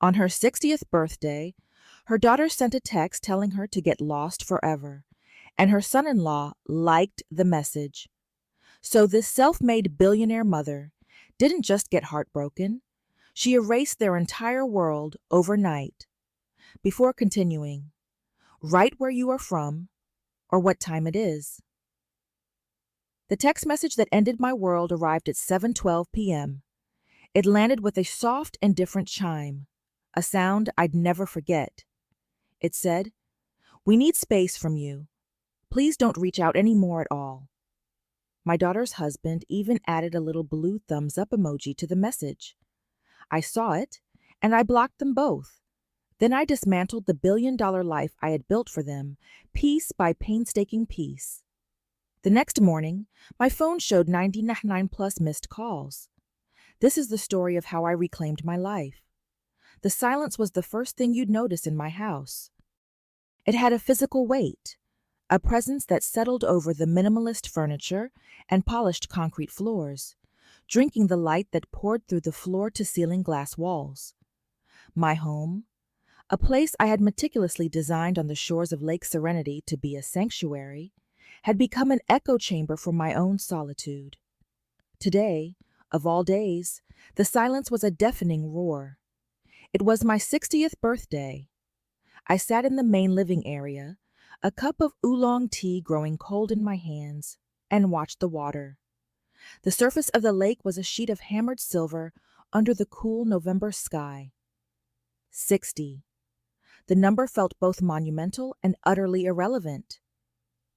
On her 60th birthday, her daughter sent a text telling her to get lost forever, and her son-in-law liked the message. So this self-made billionaire mother didn't just get heartbroken, she erased their entire world overnight. Before continuing, write where you are from or what time it is. The text message that ended my world arrived at 7:12 p.m. It landed with a soft and different chime, a sound I'd never forget. It said, "We need space from you. Please don't reach out anymore at all." My daughter's husband even added a little blue thumbs up emoji to the message. I saw it, and I blocked them both. Then I dismantled the billion-dollar life I had built for them, piece by painstaking piece. The next morning, my phone showed 99 plus missed calls. This is the story of how I reclaimed my life. The silence was the first thing you'd notice in my house. It had a physical weight, a presence that settled over the minimalist furniture and polished concrete floors, drinking the light that poured through the floor-to-ceiling glass walls. My home, a place I had meticulously designed on the shores of Lake Serenity to be a sanctuary, had become an echo chamber for my own solitude. Today, of all days, the silence was a deafening roar. It was my 60th birthday. I sat in the main living area, a cup of oolong tea growing cold in my hands, and watched the water. The surface of the lake was a sheet of hammered silver under the cool November sky. 60. The number felt both monumental and utterly irrelevant.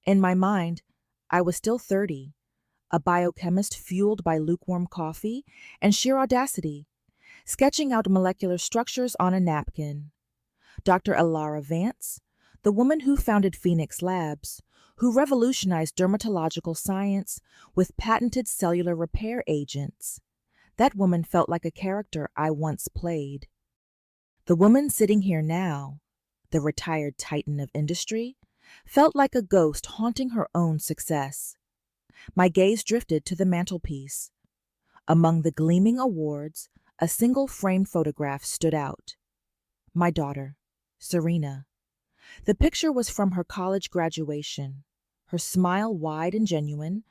In my mind, I was still 30, a biochemist fueled by lukewarm coffee and sheer audacity, sketching out molecular structures on a napkin. Dr. Alara Vance, the woman who founded Phoenix Labs, who revolutionized dermatological science with patented cellular repair agents. That woman felt like a character I once played. The woman sitting here now, the retired titan of industry, felt like a ghost haunting her own success. My gaze drifted to the mantelpiece. Among the gleaming awards, a single framed photograph stood out. My daughter, Serena. The picture was from her college graduation, her smile wide and genuine,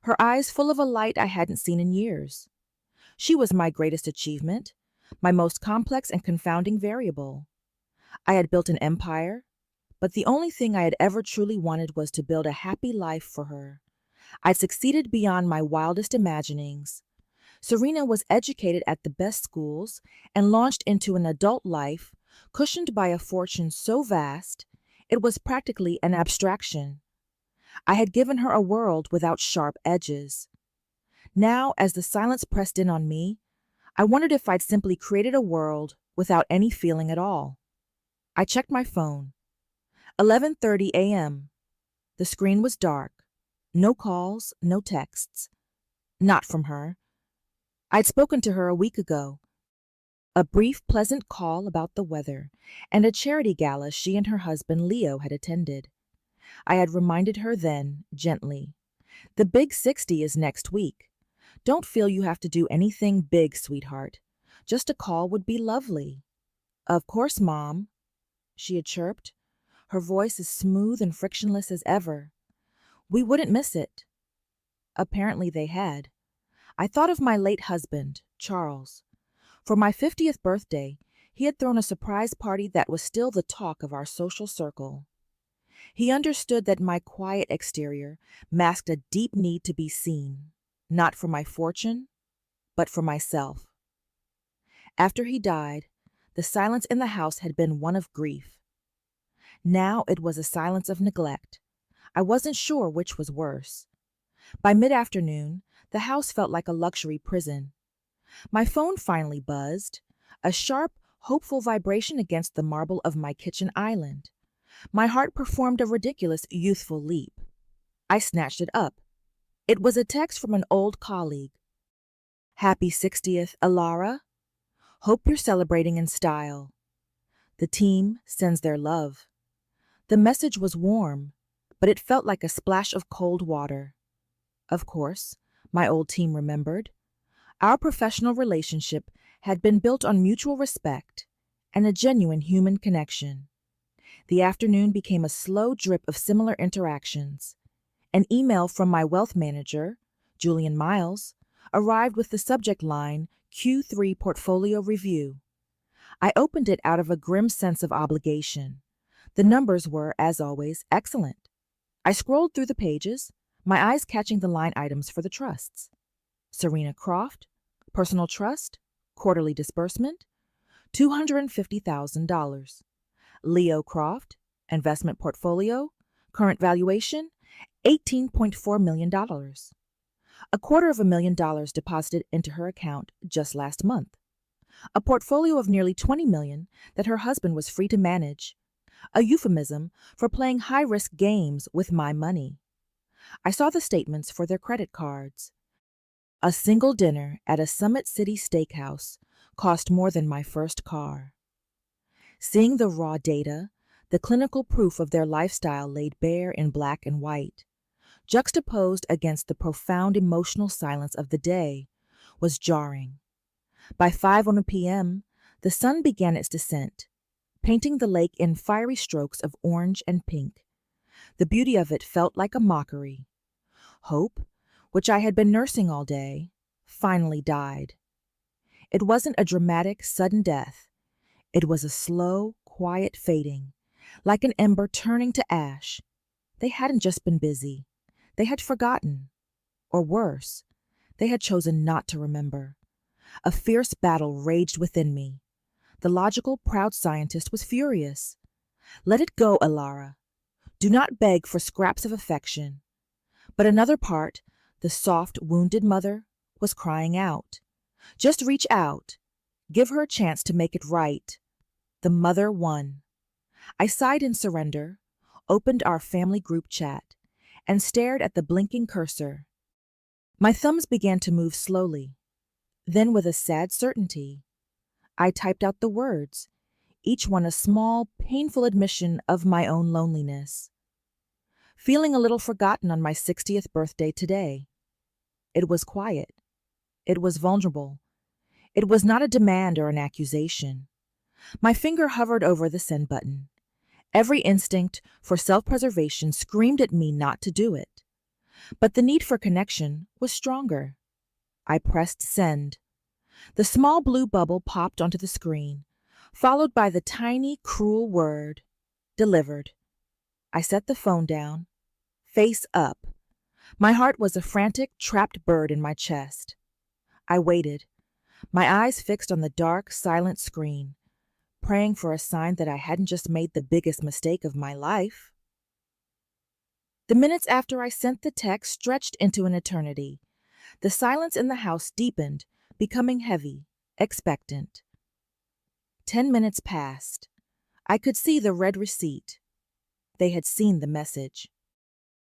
her eyes full of a light I hadn't seen in years. She was my greatest achievement, my most complex and confounding variable. I had built an empire, but the only thing I had ever truly wanted was to build a happy life for her. I'd succeeded beyond my wildest imaginings. Serena was educated at the best schools and launched into an adult life cushioned by a fortune so vast, it was practically an abstraction. I had given her a world without sharp edges. Now, as the silence pressed in on me, I wondered if I'd simply created a world without any feeling at all. I checked my phone. 11:30 a.m. The screen was dark. No calls, no texts. Not from her. I'd spoken to her a week ago. A brief, pleasant call about the weather and a charity gala she and her husband Leo had attended. I had reminded her then, gently, "The big 60 is next week. Don't feel you have to do anything big, sweetheart. Just a call would be lovely." "Of course, Mom," she had chirped, her voice as smooth and frictionless as ever. "We wouldn't miss it." Apparently they had. I thought of my late husband, Charles. For my 50th birthday, he had thrown a surprise party that was still the talk of our social circle. He understood that my quiet exterior masked a deep need to be seen, not for my fortune, but for myself. After he died, the silence in the house had been one of grief. Now it was a silence of neglect. I wasn't sure which was worse. By mid-afternoon, the house felt like a luxury prison. My phone finally buzzed, a sharp, hopeful vibration against the marble of my kitchen island. My heart performed a ridiculous, youthful leap. I snatched it up. It was a text from an old colleague. "Happy 60th, Alara. Hope you're celebrating in style. The team sends their love." The message was warm, but it felt like a splash of cold water. Of course, my old team remembered. Our professional relationship had been built on mutual respect, and a genuine human connection. The afternoon became a slow drip of similar interactions. An email from my wealth manager, Julian Miles, arrived with the subject line Q3 Portfolio Review. I opened it out of a grim sense of obligation. The numbers were, as always, excellent. I scrolled through the pages, my eyes catching the line items for the trusts. Serena Croft, Personal Trust, Quarterly Disbursement, $250,000. Leo Croft, Investment Portfolio, Current Valuation, $18.4 million. $250,000 deposited into her account just last month. A portfolio of nearly $20 million that her husband was free to manage. A euphemism for playing high-risk games with my money. I saw the statements for their credit cards. A single dinner at a Summit City steakhouse cost more than my first car. Seeing the raw data, the clinical proof of their lifestyle laid bare in black and white, juxtaposed against the profound emotional silence of the day, was jarring. By 5:00 p.m., the sun began its descent, painting the lake in fiery strokes of orange and pink. The beauty of it felt like a mockery. Hope, which I had been nursing all day, finally died. It wasn't a dramatic, sudden death. It was a slow, quiet fading, like an ember turning to ash. They hadn't just been busy. They had forgotten. Or worse, they had chosen not to remember. A fierce battle raged within me. The logical, proud scientist was furious. Let it go, Alara. Do not beg for scraps of affection. But another part, the soft, wounded mother, was crying out. Just reach out. Give her a chance to make it right. The mother won. I sighed in surrender, opened our family group chat, and stared at the blinking cursor. My thumbs began to move slowly. Then, with a sad certainty, I typed out the words, each one a small, painful admission of my own loneliness. Feeling a little forgotten on my 60th birthday today. It was quiet. It was vulnerable. It was not a demand or an accusation. My finger hovered over the send button. Every instinct for self-preservation screamed at me not to do it. But the need for connection was stronger. I pressed send. The small blue bubble popped onto the screen, followed by the tiny, cruel word, delivered. I set the phone down, face up. My heart was a frantic, trapped bird in my chest. I waited, my eyes fixed on the dark, silent screen, praying for a sign that I hadn't just made the biggest mistake of my life. The minutes after I sent the text stretched into an eternity. The silence in the house deepened, becoming heavy, expectant. 10 minutes passed. I could see the red receipt. They had seen the message.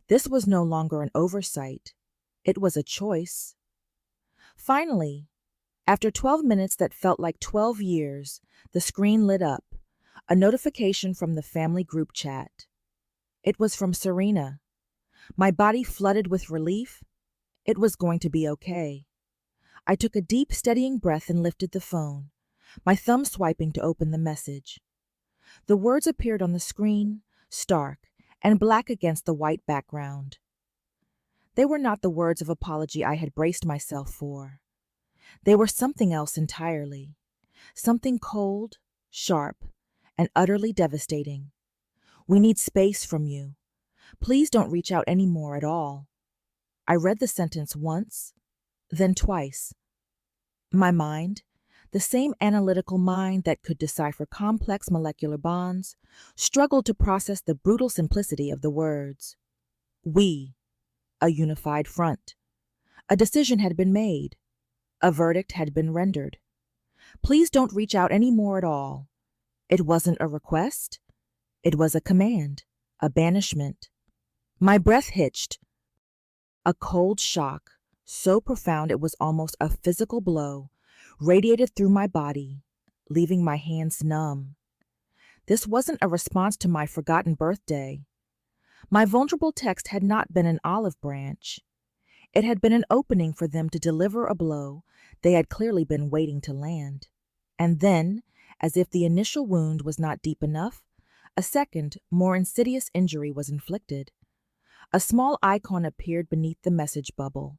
This was no longer an oversight. It was a choice. Finally, after 12 minutes that felt like 12 years, the screen lit up, a notification from the family group chat. It was from Serena. My body flooded with relief. It was going to be okay. I took a deep, steadying breath and lifted the phone, my thumb swiping to open the message. The words appeared on the screen, stark and black against the white background. They were not the words of apology I had braced myself for. They were something else entirely, something cold, sharp, and utterly devastating. We need space from you. Please don't reach out anymore at all. I read the sentence once, then twice. My mind, the same analytical mind that could decipher complex molecular bonds, struggled to process the brutal simplicity of the words. We, a unified front. A decision had been made. A verdict had been rendered. Please don't reach out anymore at all. It wasn't a request. It was a command, a banishment. My breath hitched. A cold shock, so profound it was almost a physical blow, radiated through my body, leaving my hands numb. This wasn't a response to my forgotten birthday. My vulnerable text had not been an olive branch. It had been an opening for them to deliver a blow they had clearly been waiting to land. And then, As if the initial wound was not deep enough, a second, more insidious injury was inflicted. A small icon appeared beneath the message bubble,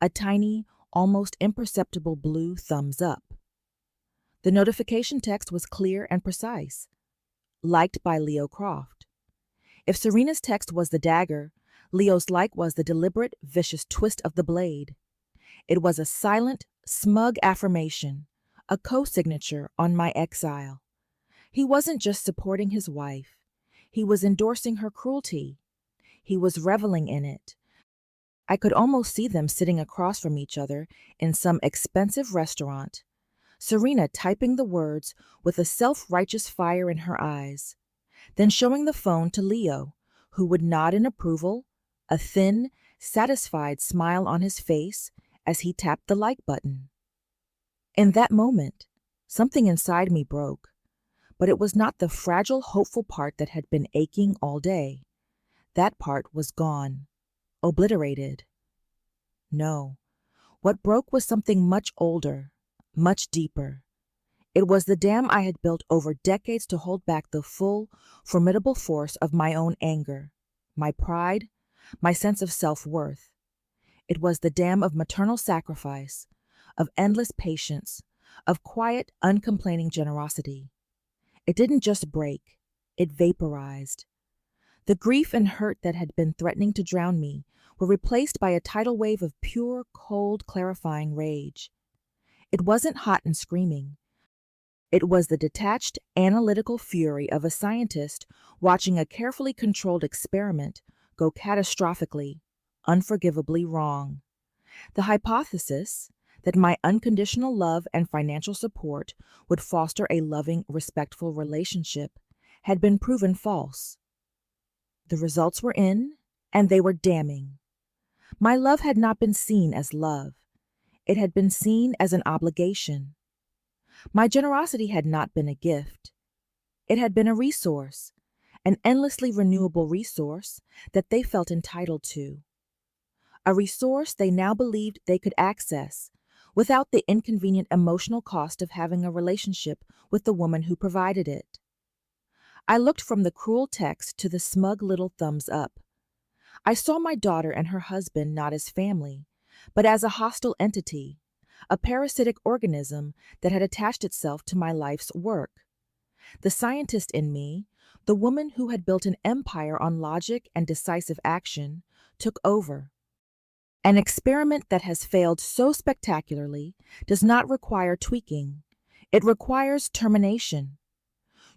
a tiny, almost imperceptible blue thumbs up. The notification text was clear and precise. Liked by Leo Croft. If Serena's text was the dagger, Leo's like was the deliberate, vicious twist of the blade. It was a silent, smug affirmation, a co-signature on my exile. He wasn't just supporting his wife. He was endorsing her cruelty. He was reveling in it. I could almost see them sitting across from each other in some expensive restaurant, Serena typing the words with a self-righteous fire in her eyes, then showing the phone to Leo, who would nod in approval, a thin, satisfied smile on his face as he tapped the like button. In that moment, something inside me broke, but it was not the fragile, hopeful part that had been aching all day. That part was gone, obliterated. No, what broke was something much older, much deeper. It was the dam I had built over decades to hold back the full, formidable force of my own anger, my pride, my sense of self-worth. It was the dam of maternal sacrifice, of endless patience, of quiet, uncomplaining generosity. It didn't just break, it vaporized. The grief and hurt that had been threatening to drown me were replaced by a tidal wave of pure, cold, clarifying rage. It wasn't hot and screaming. It was the detached, analytical fury of a scientist watching a carefully controlled experiment go catastrophically, unforgivably wrong. The hypothesis that my unconditional love and financial support would foster a loving, respectful relationship had been proven false. The results were in, and they were damning. My love had not been seen as love. It had been seen as an obligation. My generosity had not been a gift. It had been a resource, an endlessly renewable resource that they felt entitled to. A resource they now believed they could access without the inconvenient emotional cost of having a relationship with the woman who provided it. I looked from the cruel text to the smug little thumbs up. I saw my daughter and her husband not as family, but as a hostile entity, a parasitic organism that had attached itself to my life's work. The scientist in me, the woman who had built an empire on logic and decisive action, took over. An experiment that has failed so spectacularly does not require tweaking. It requires termination.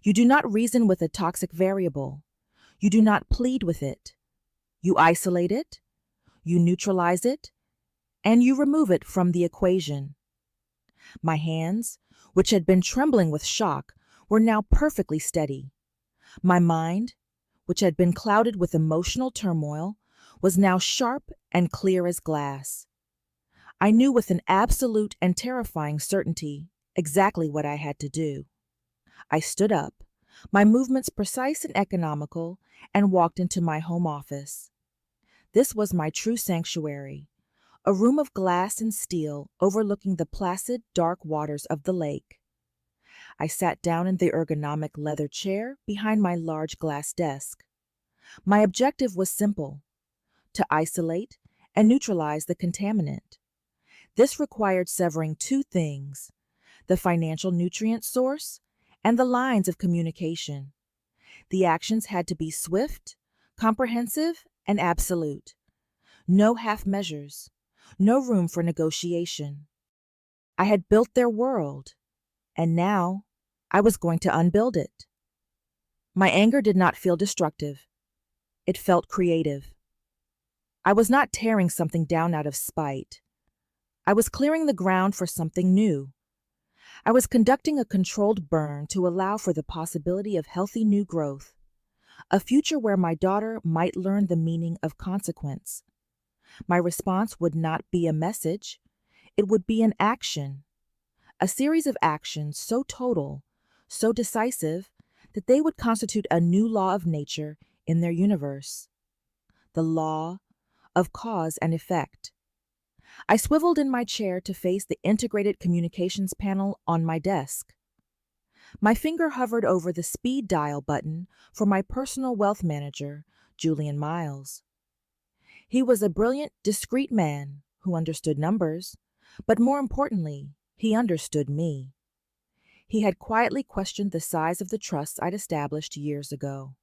You do not reason with a toxic variable. You do not plead with it. You isolate it, you neutralize it, and you remove it from the equation. My hands, which had been trembling with shock, were now perfectly steady. My mind, which had been clouded with emotional turmoil, was now sharp and clear as glass. I knew with an absolute and terrifying certainty exactly what I had to do. I stood up, my movements precise and economical, and walked into my home office. This was my true sanctuary, a room of glass and steel overlooking the placid, dark waters of the lake. I sat down in the ergonomic leather chair behind my large glass desk. My objective was simple: to isolate and neutralize the contaminant. This required severing two things: the financial nutrient source and the lines of communication. The actions had to be swift, comprehensive, and absolute. No half measures, no room for negotiation. I had built their world, and now I was going to unbuild it. My anger did not feel destructive. It felt creative. I was not tearing something down out of spite. I was clearing the ground for something new. I was conducting a controlled burn to allow for the possibility of healthy new growth, a future where my daughter might learn the meaning of consequence. My response would not be a message. It would be an action, a series of actions so total, so decisive, that they would constitute a new law of nature in their universe, the law of cause and effect. I swiveled in my chair to face the integrated communications panel on my desk. My finger hovered over the speed dial button for my personal wealth manager, Julian Miles. He was a brilliant, discreet man who understood numbers, but more importantly, he understood me. He had quietly questioned the size of the trusts I'd established years ago.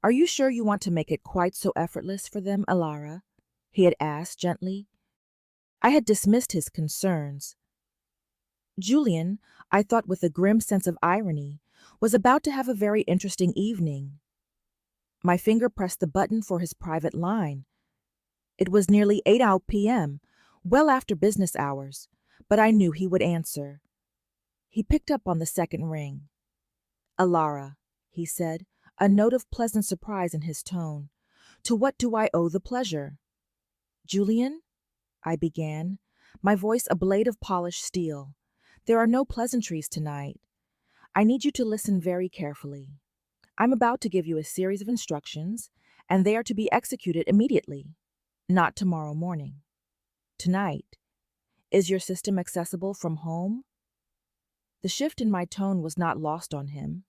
"Are you sure you want to make it quite so effortless for them, Alara?" he had asked gently. I had dismissed his concerns. Julian, I thought with a grim sense of irony, was about to have a very interesting evening. My finger pressed the button for his private line. It was nearly 8 p.m., well after business hours, but I knew he would answer. He picked up on the second ring. "Alara," he said, a note of pleasant surprise in his tone. "To what do I owe the pleasure?" "Julian," I began, my voice a blade of polished steel, "there are no pleasantries tonight. I need you to listen very carefully. I'm about to give you a series of instructions, and they are to be executed immediately, not tomorrow morning. Tonight. Is your system accessible from home?" The shift in my tone was not lost on him.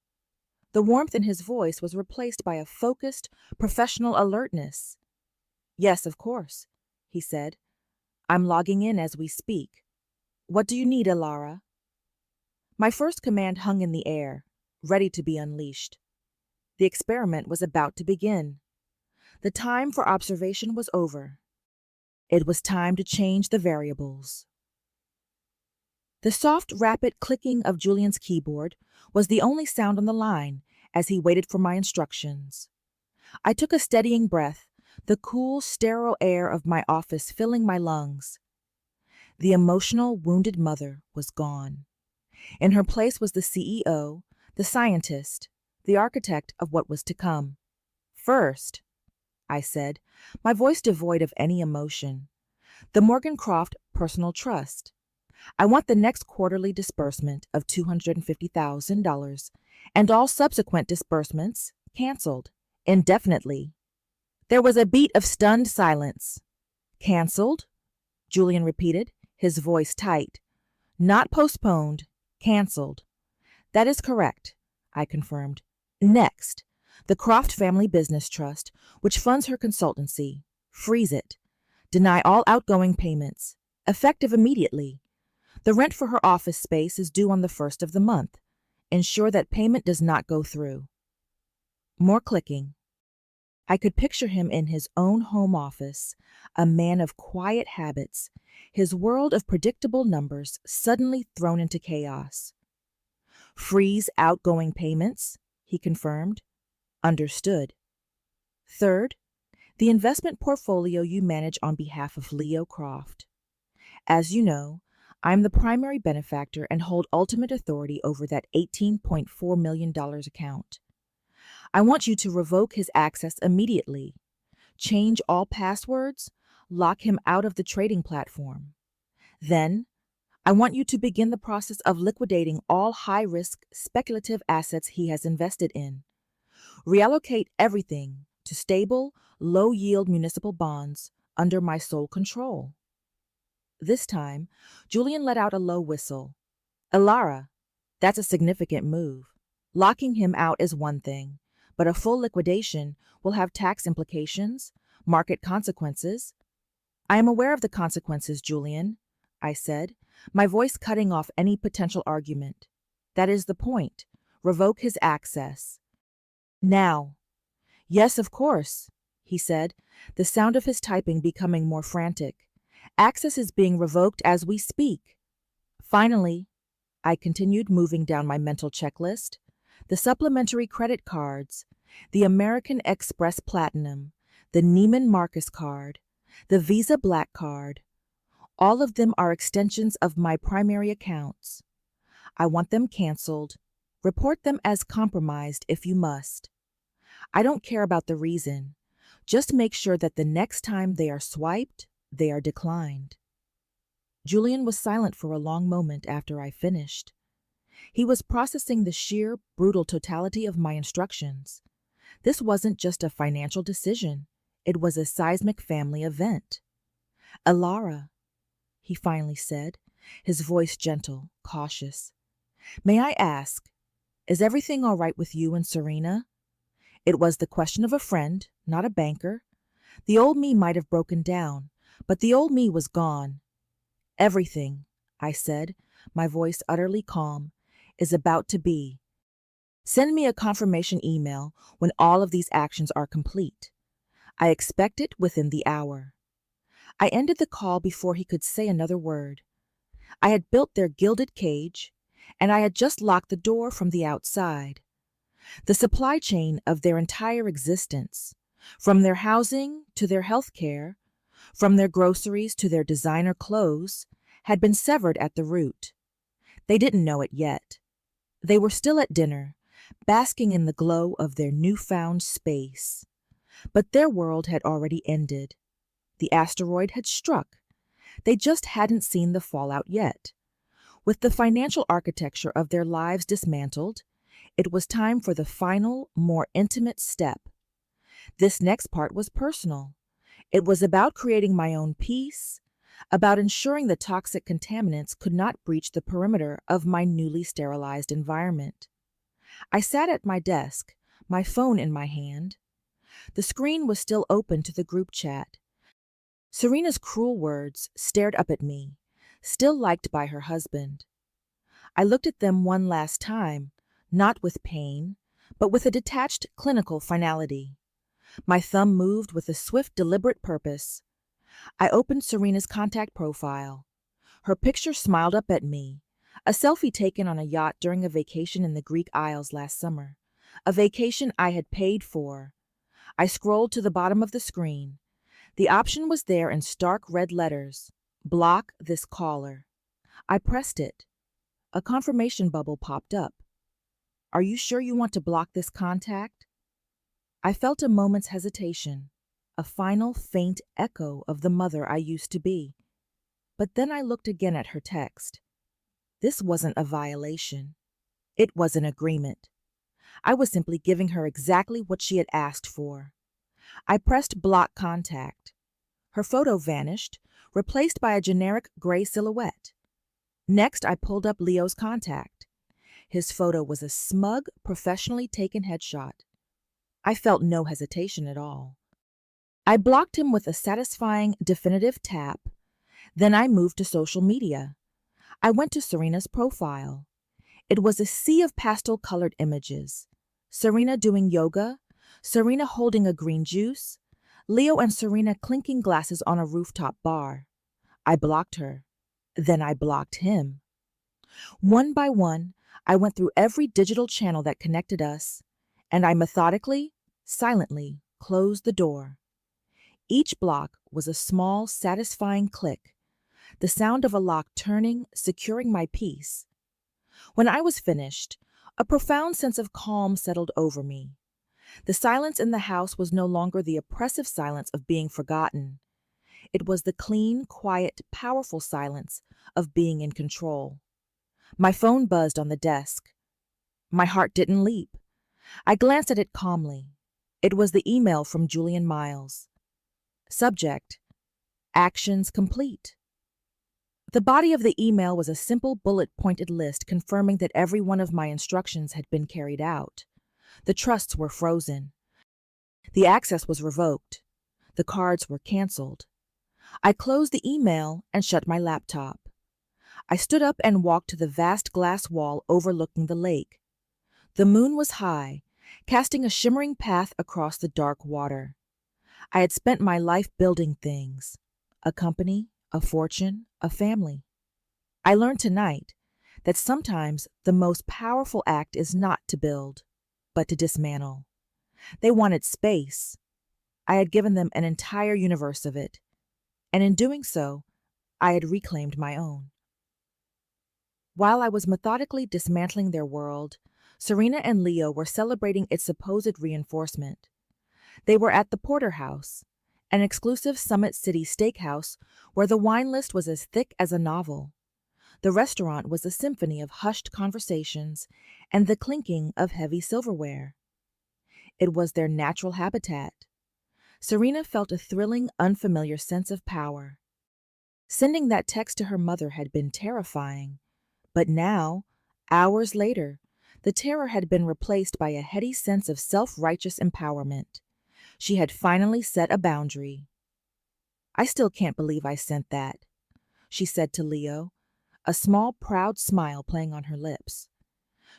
The warmth in his voice was replaced by a focused, professional alertness. "Yes, of course," he said. "I'm logging in as we speak. What do you need, Alara?" My first command hung in the air, ready to be unleashed. The experiment was about to begin. The time for observation was over. It was time to change the variables. The soft, rapid clicking of Julian's keyboard was the only sound on the line as he waited for my instructions. I took a steadying breath, the cool, sterile air of my office filling my lungs. The emotional, wounded mother was gone. In her place was the CEO, the scientist, the architect of what was to come. "First," I said, my voice devoid of any emotion, "the Morgancroft Personal Trust. I want the next quarterly disbursement of $250,000 and all subsequent disbursements canceled indefinitely." There was a beat of stunned silence. "Canceled?" Julian repeated, his voice tight. "Not postponed, canceled." "That is correct," I confirmed. "Next, the Croft Family Business Trust, which funds her consultancy. Freeze it. Deny all outgoing payments. Effective immediately. The rent for her office space is due on the 1st of the month. Ensure that payment does not go through." More clicking. I could picture him in his own home office, a man of quiet habits, his world of predictable numbers suddenly thrown into chaos. "Freeze outgoing payments," he confirmed. "Understood." "Third, the investment portfolio you manage on behalf of Leo Croft. As you know, I'm the primary benefactor and hold ultimate authority over that $18.4 million account. I want you to revoke his access immediately, change all passwords, lock him out of the trading platform. Then, I want you to begin the process of liquidating all high-risk speculative assets he has invested in. Reallocate everything to stable, low-yield municipal bonds under my sole control." This time, Julian let out a low whistle. "Alara, that's a significant move. Locking him out is one thing, but a full liquidation will have tax implications, market consequences." "I am aware of the consequences, Julian," I said, my voice cutting off any potential argument. "That is the point. Revoke his access. Now." "Yes, of course," he said, the sound of his typing becoming more frantic. "Access is being revoked as we speak." "Finally," I continued, moving down my mental checklist, "the supplementary credit cards, the American Express Platinum, the Neiman Marcus card, the Visa Black card, all of them are extensions of my primary accounts. I want them canceled. Report them as compromised if you must. I don't care about the reason. Just make sure that the next time they are swiped, they are declined." Julian was silent for a long moment after I finished. He was processing the sheer, brutal totality of my instructions. This wasn't just a financial decision. It was a seismic family event. "Alara," he finally said, his voice gentle, cautious, "may I ask, Is everything all right with you and Serena? It was the question of a friend, not a banker. The old me might have broken down, but the old me was gone. Everything, I said, my voice utterly calm, is about to be. Send me a confirmation email when all of these actions are complete. I expect it within the hour. I ended the call before he could say another word. I had built their gilded cage, and I had just locked the door from the outside. The supply chain of their entire existence, from their housing to their health care, from their groceries to their designer clothes, had been severed at the root. They didn't know it yet. They were still at dinner, basking in the glow of their newfound space. But their world had already ended. The asteroid had struck. They just hadn't seen the fallout yet. With the financial architecture of their lives dismantled, it was time for the final, more intimate step. This next part was personal. It was about creating my own peace, about ensuring the toxic contaminants could not breach the perimeter of my newly sterilized environment. I sat at my desk, my phone in my hand. The screen was still open to the group chat. Serena's cruel words stared up at me, still liked by her husband. I looked at them one last time, not with pain, but with a detached clinical finality. My thumb moved with a swift, deliberate purpose. I opened Serena's contact profile. Her picture smiled up at me, a selfie taken on a yacht during a vacation in the Greek Isles last summer, a vacation I had paid for. I scrolled to the bottom of the screen. The option was there in stark red letters, block this caller. I pressed it. A confirmation bubble popped up. Are you sure you want to block this contact? I felt a moment's hesitation, a final faint echo of the mother I used to be. But then I looked again at her text. This wasn't a violation. It was an agreement. I was simply giving her exactly what she had asked for. I pressed block contact. Her photo vanished, replaced by a generic gray silhouette. Next, I pulled up Leo's contact. His photo was a smug, professionally taken headshot. I felt no hesitation at all. I blocked him with a satisfying, definitive tap. Then I moved to social media. I went to Serena's profile. It was a sea of pastel-colored images. Serena doing yoga, Serena holding a green juice, Leo and Serena clinking glasses on a rooftop bar. I blocked her. Then I blocked him. One by one, I went through every digital channel that connected us, and I methodically, silently closed the door. Each block was a small, satisfying click, the sound of a lock turning, securing my peace. When I was finished, a profound sense of calm settled over me. The silence in the house was no longer the oppressive silence of being forgotten. It was the clean, quiet, powerful silence of being in control. My phone buzzed on the desk. My heart didn't leap. I glanced at it calmly. It was the email from Julian Miles. Subject: Actions complete. The body of the email was a simple bullet-pointed list confirming that every one of my instructions had been carried out. The trusts were frozen. The access was revoked. The cards were canceled. I closed the email and shut my laptop. I stood up and walked to the vast glass wall overlooking the lake. The moon was high, casting a shimmering path across the dark water. I had spent my life building things: a company, a fortune, a family. I learned tonight that sometimes the most powerful act is not to build, but to dismantle. They wanted space. I had given them an entire universe of it, and in doing so, I had reclaimed my own. While I was methodically dismantling their world, Serena and Leo were celebrating its supposed reinforcement. They were at the Porterhouse, an exclusive Summit City steakhouse where the wine list was as thick as a novel. The restaurant was a symphony of hushed conversations and the clinking of heavy silverware. It was their natural habitat. Serena felt a thrilling, unfamiliar sense of power. Sending that text to her mother had been terrifying, but now, hours later, The terror had been replaced by a heady sense of self-righteous empowerment. She had finally set a boundary. "I still can't believe I sent that," she said to Leo, a small, proud smile playing on her lips.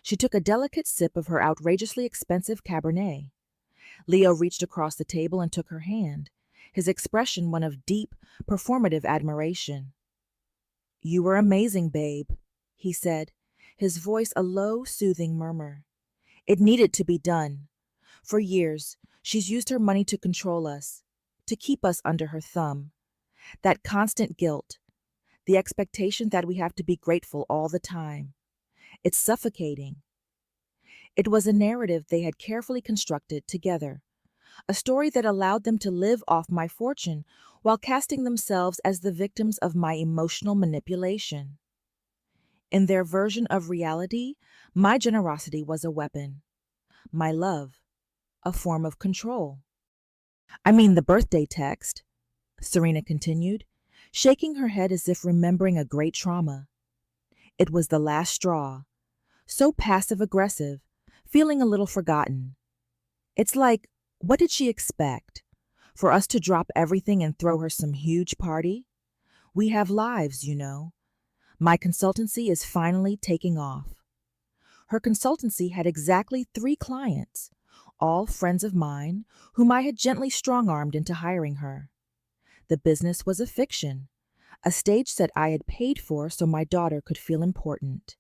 She took a delicate sip of her outrageously expensive Cabernet. Leo reached across the table and took her hand, his expression one of deep, performative admiration. "You were amazing, babe," he said, his voice a low, soothing murmur. "It needed to be done. For years, she's used her money to control us, to keep us under her thumb. That constant guilt, the expectation that we have to be grateful all the time. It's suffocating." It was a narrative they had carefully constructed together, a story that allowed them to live off my fortune while casting themselves as the victims of my emotional manipulation. In their version of reality, my generosity was a weapon, my love, a form of control. "I mean the birthday text," Serena continued, shaking her head as if remembering a great trauma. "It was the last straw. So passive-aggressive, feeling a little forgotten. It's like, what did she expect? For us to drop everything and throw her some huge party? We have lives, you know. My consultancy is finally taking off." Her consultancy had exactly 3 clients, all friends of mine, whom I had gently strong-armed into hiring her. The business was a fiction, a stage set I had paid for so my daughter could feel important.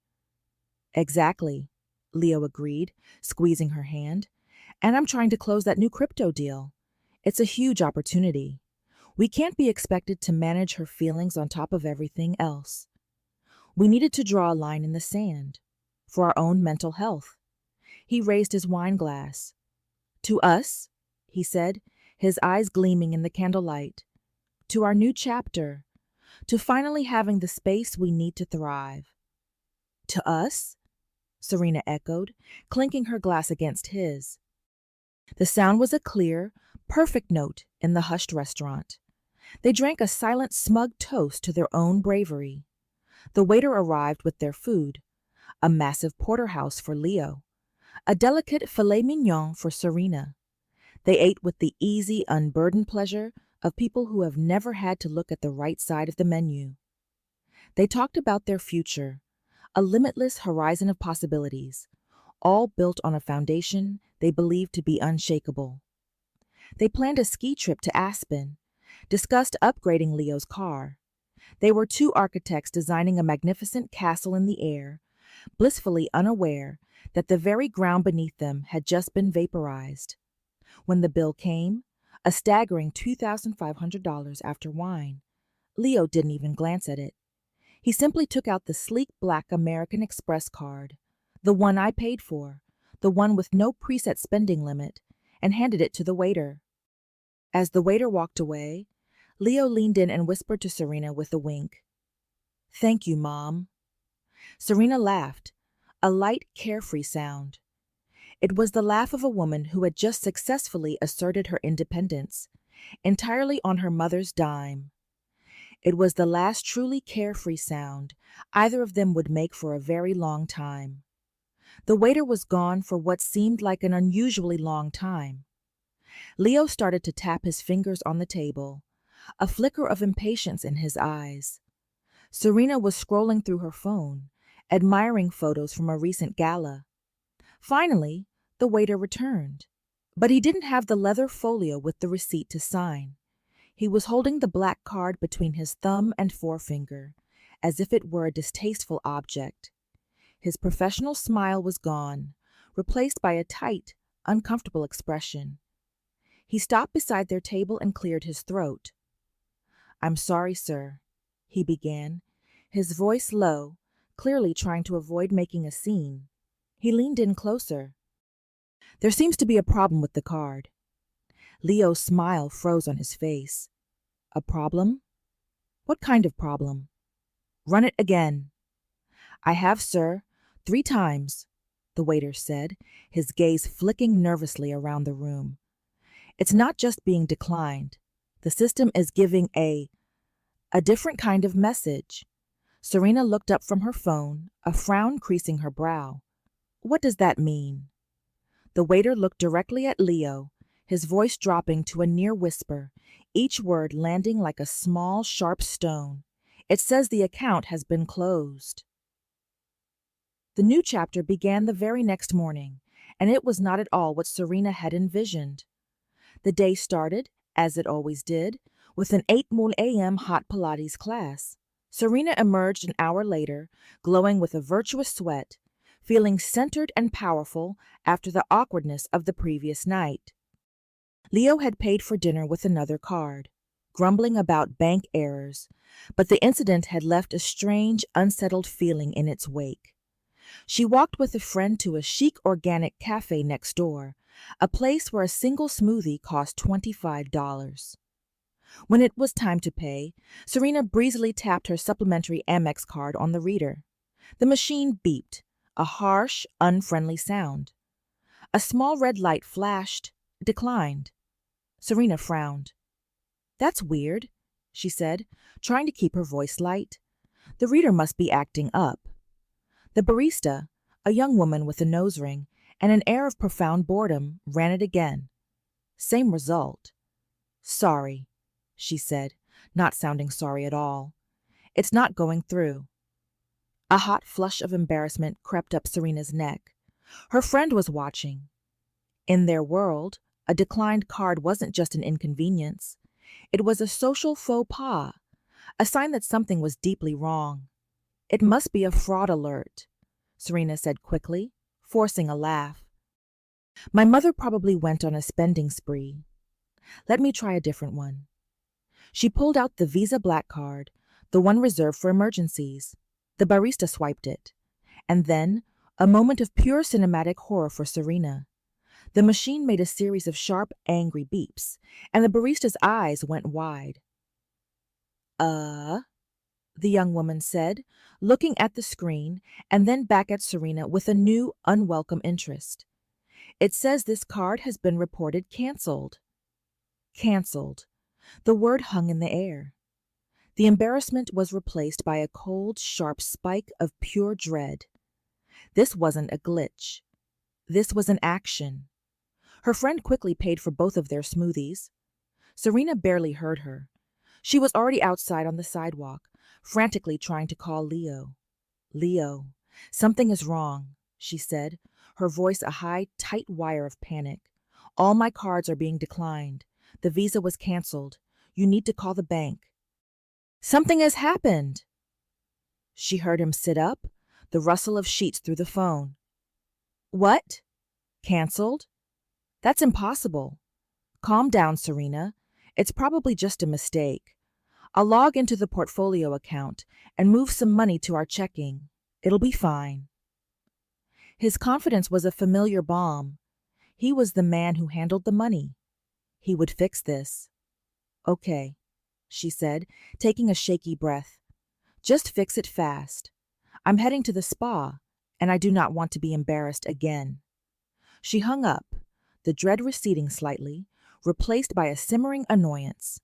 "Exactly," Leo agreed, squeezing her hand. "And I'm trying to close that new crypto deal. It's a huge opportunity. We can't be expected to manage her feelings on top of everything else. We needed to draw a line in the sand, for our own mental health." He raised his wine glass. "To us," he said, his eyes gleaming in the candlelight. "To our new chapter. To finally having the space we need to thrive." "To us?" Serena echoed, clinking her glass against his. The sound was a clear, perfect note in the hushed restaurant. They drank a silent, smug toast to their own bravery. The waiter arrived with their food, a massive porterhouse for Leo, a delicate filet mignon for Serena. They ate with the easy, unburdened pleasure of people who have never had to look at the right side of the menu. They talked about their future, a limitless horizon of possibilities, all built on a foundation they believed to be unshakable. They planned a ski trip to Aspen, discussed upgrading Leo's car. They were 2 architects designing a magnificent castle in the air, blissfully unaware that the very ground beneath them had just been vaporized. When the bill came, a staggering $2,500 after wine, Leo didn't even glance at it. He simply took out the sleek black American Express card, the one I paid for, the one with no preset spending limit, and handed it to the waiter. As the waiter walked away, Leo leaned in and whispered to Serena with a wink, "Thank you, Mom." Serena laughed, a light, carefree sound. It was the laugh of a woman who had just successfully asserted her independence, entirely on her mother's dime. It was the last truly carefree sound either of them would make for a very long time. The waiter was gone for what seemed like an unusually long time. Leo started to tap his fingers on the table, a flicker of impatience in his eyes. Serena was scrolling through her phone, admiring photos from a recent gala. Finally, the waiter returned, but he didn't have the leather folio with the receipt to sign. He was holding the black card between his thumb and forefinger, as if it were a distasteful object. His professional smile was gone, replaced by a tight, uncomfortable expression. He stopped beside their table and cleared his throat. "I'm sorry, sir," he began, his voice low, clearly trying to avoid making a scene. He leaned in closer. "There seems to be a problem with the card." Leo's smile froze on his face. "A problem? What kind of problem?" "Run it again." "I have, sir, 3 times," the waiter said, his gaze flicking nervously around the room. "It's not just being declined. The system is giving a different kind of message." Serena looked up from her phone, a frown creasing her brow. What does that mean? The waiter looked directly at Leo, his voice dropping to a near whisper, each word landing like a small, sharp stone. It says the account has been closed. The new chapter began the very next morning, and it was not at all what Serena had envisioned. The day started, as it always did, with an 8 a.m. hot Pilates class. Serena emerged an hour later, glowing with a virtuous sweat, feeling centered and powerful after the awkwardness of the previous night. Leo had paid for dinner with another card, grumbling about bank errors, but the incident had left a strange, unsettled feeling in its wake. She walked with a friend to a chic organic cafe next door, a place where a single smoothie cost $25. When it was time to pay, Serena breezily tapped her supplementary Amex card on the reader. The machine beeped, a harsh, unfriendly sound. A small red light flashed, declined. Serena frowned. "That's weird," she said, trying to keep her voice light. "The reader must be acting up." The barista, a young woman with a nose ring and an air of profound boredom, ran it again. Same result. "Sorry," she said, not sounding sorry at all. "It's not going through." A hot flush of embarrassment crept up Serena's neck. Her friend was watching. In their world, a declined card wasn't just an inconvenience. It was a social faux pas, a sign that something was deeply wrong. "It must be a fraud alert," Serena said quickly, forcing a laugh. "My mother probably went on a spending spree. Let me try a different one." She pulled out the Visa Black card, the one reserved for emergencies. The barista swiped it. And then, a moment of pure cinematic horror for Serena. The machine made a series of sharp, angry beeps, and the barista's eyes went wide. The young woman said, looking at the screen and then back at Serena with a new, unwelcome interest. "It says this card has been reported canceled." Canceled. The word hung in the air. The embarrassment was replaced by a cold, sharp spike of pure dread. This wasn't a glitch. This was an action. Her friend quickly paid for both of their smoothies. Serena barely heard her. She was already outside on the sidewalk, frantically trying to call Leo. "Leo, something is wrong," she said, her voice a high, tight wire of panic. "All my cards are being declined. The Visa was canceled. You need to call the bank." "Something has happened." She heard him sit up, the rustle of sheets through the phone. "What? Canceled? That's impossible. Calm down, Serena. It's probably just a mistake. I'll log into the portfolio account and move some money to our checking. It'll be fine." His confidence was a familiar balm. He was the man who handled the money. He would fix this. "Okay," she said, taking a shaky breath. "Just fix it fast. I'm heading to the spa, and I do not want to be embarrassed again." She hung up, the dread receding slightly, replaced by a simmering annoyance.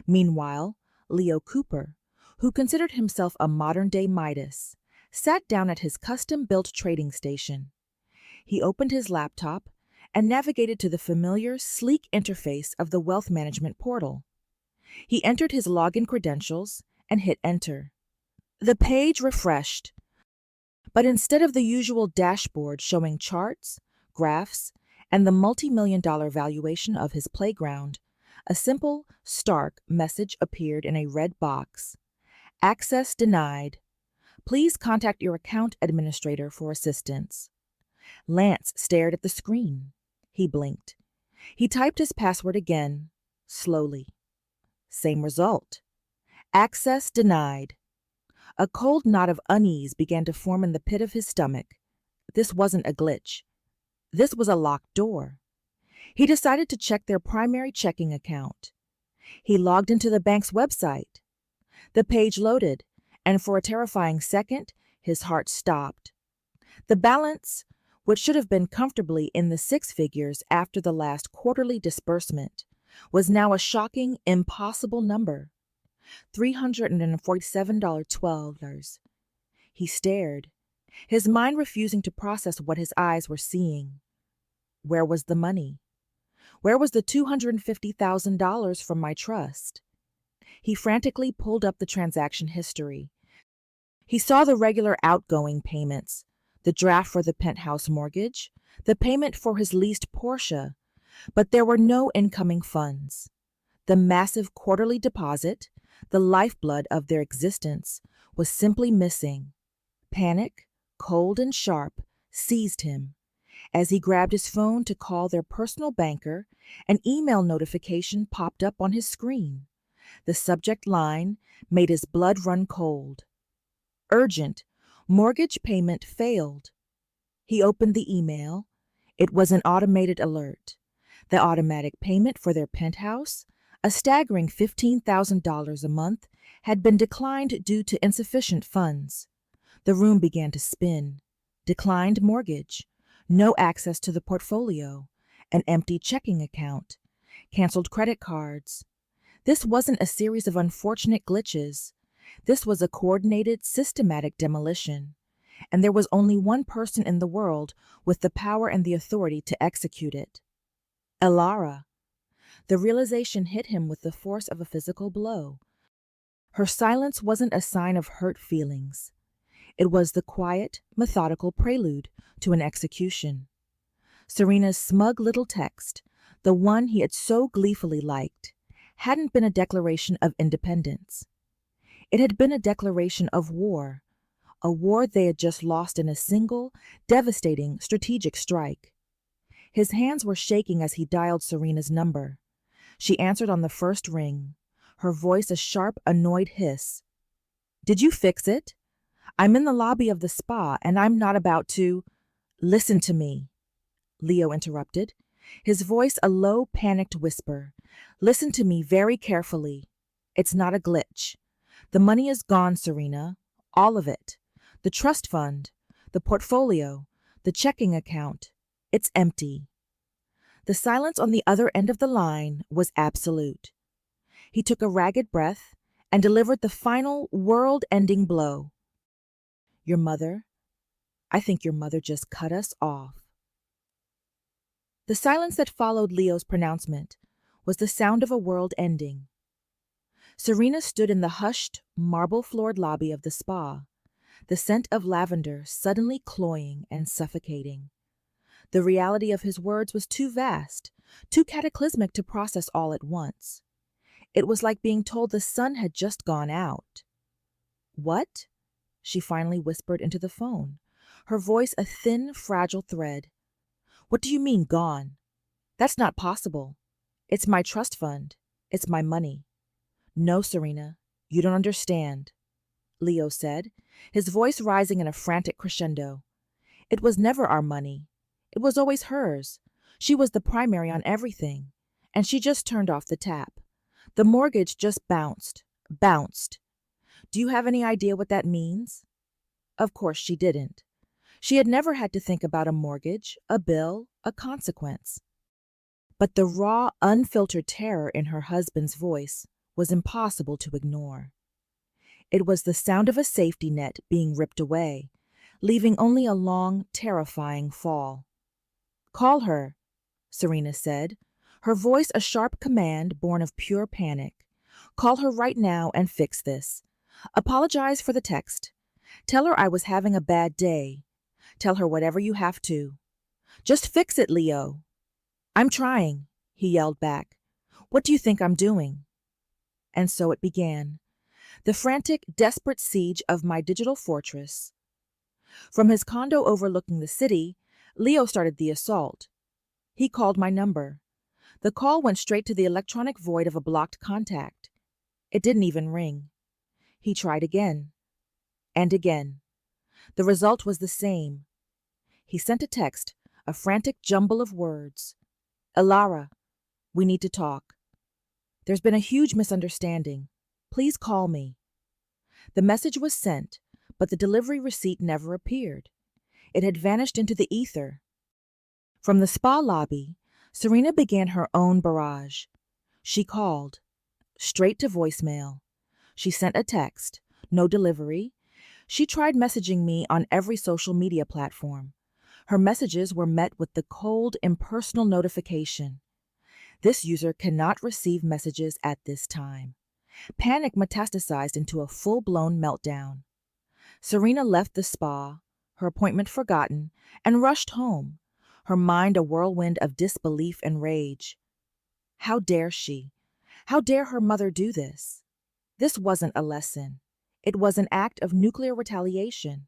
Meanwhile, Leo Cooper, who considered himself a modern-day Midas, sat down at his custom-built trading station. He opened his laptop and navigated to the familiar, sleek interface of the wealth management portal. He entered his login credentials and hit enter. The page refreshed, but instead of the usual dashboard showing charts, graphs, and the multi-million-dollar valuation of his playground, a simple, stark message appeared in a red box. "Access denied. Please contact your account administrator for assistance." Lance stared at the screen. He blinked. He typed his password again, slowly. Same result. "Access denied." A cold knot of unease began to form in the pit of his stomach. This wasn't a glitch. This was a locked door. He decided to check their primary checking account. He logged into the bank's website. The page loaded, and for a terrifying second, his heart stopped. The balance, which should have been comfortably in the six figures after the last quarterly disbursement, was now a shocking, impossible number. $347.12. He stared. his mind refusing to process what his eyes were seeing. Where was the money? Where was the $250,000 from my trust? He frantically pulled up the transaction history. He saw the regular outgoing payments, the draft for the penthouse mortgage, the payment for his leased Porsche, but there were no incoming funds. The massive quarterly deposit, the lifeblood of their existence, was simply missing. Panic, cold and sharp, seized him. As he grabbed his phone to call their personal banker, an email notification popped up on his screen. The subject line made his blood run cold. Urgent, mortgage payment failed. He opened the email. It was an automated alert. The automatic payment for their penthouse, a staggering $15,000 a month, had been declined due to insufficient funds. The room began to spin. Declined mortgage, no access to the portfolio, an empty checking account, canceled credit cards. This wasn't a series of unfortunate glitches. This was a coordinated, systematic demolition, and there was only one person in the world with the power and the authority to execute it. Elara. The realization hit him with the force of a physical blow. Her silence wasn't a sign of hurt feelings. It was the quiet, methodical prelude to an execution. Serena's smug little text, the one he had so gleefully liked, hadn't been a declaration of independence. It had been a declaration of war, a war they had just lost in a single, devastating strategic strike. His hands were shaking as he dialed Serena's number. She answered on the first ring, her voice a sharp, annoyed hiss. "Did you fix it? I'm in the lobby of the spa, and I'm not about to—" "Listen to me," Leo interrupted, his voice a low, panicked whisper. "Listen to me very carefully. It's not a glitch. The money is gone, Serena. All of it. The trust fund, the portfolio, the checking account. It's empty." The silence on the other end of the line was absolute. He took a ragged breath and delivered the final, world-ending blow. I think your mother just cut us off." The silence that followed Leo's pronouncement was the sound of a world ending. Serena stood in the hushed, marble-floored lobby of the spa, the scent of lavender suddenly cloying and suffocating. The reality of his words was too vast, too cataclysmic to process all at once. It was like being told the sun had just gone out. "What?" she finally whispered into the phone, her voice a thin, fragile thread. "What do you mean, gone? That's not possible. It's my trust fund. It's my money." "No, Serena, you don't understand," Leo said, his voice rising in a frantic crescendo. "It was never our money. It was always hers. She was the primary on everything, and she just turned off the tap. The mortgage just bounced. Do you have any idea what that means?" Of course she didn't. She had never had to think about a mortgage, a bill, a consequence. But the raw, unfiltered terror in her husband's voice was impossible to ignore. It was the sound of a safety net being ripped away, leaving only a long, terrifying fall. "Call her," Serena said, her voice a sharp command born of pure panic. "Call her right now and fix this. Apologize for the text. Tell her I was having a bad day. Tell her whatever you have to. Just fix it, Leo." "I'm trying," he yelled back. "What do you think I'm doing?" And so it began. The frantic, desperate siege of my digital fortress. From his condo overlooking the city, Leo started the assault. He called my number. The call went straight to the electronic void of a blocked contact. It didn't even ring. He tried again. And again. The result was the same. He sent a text, a frantic jumble of words. "Elara, we need to talk. There's been a huge misunderstanding. Please call me." The message was sent, but the delivery receipt never appeared. It had vanished into the ether. From the spa lobby, Serena began her own barrage. She called. Straight to voicemail. She sent a text. No delivery. She tried messaging me on every social media platform. Her messages were met with the cold, impersonal notification. This user cannot receive messages at this time. Panic metastasized into a full-blown meltdown. Serena left the spa, her appointment forgotten, and rushed home, her mind a whirlwind of disbelief and rage. How dare she? How dare her mother do this? This wasn't a lesson. It was an act of nuclear retaliation.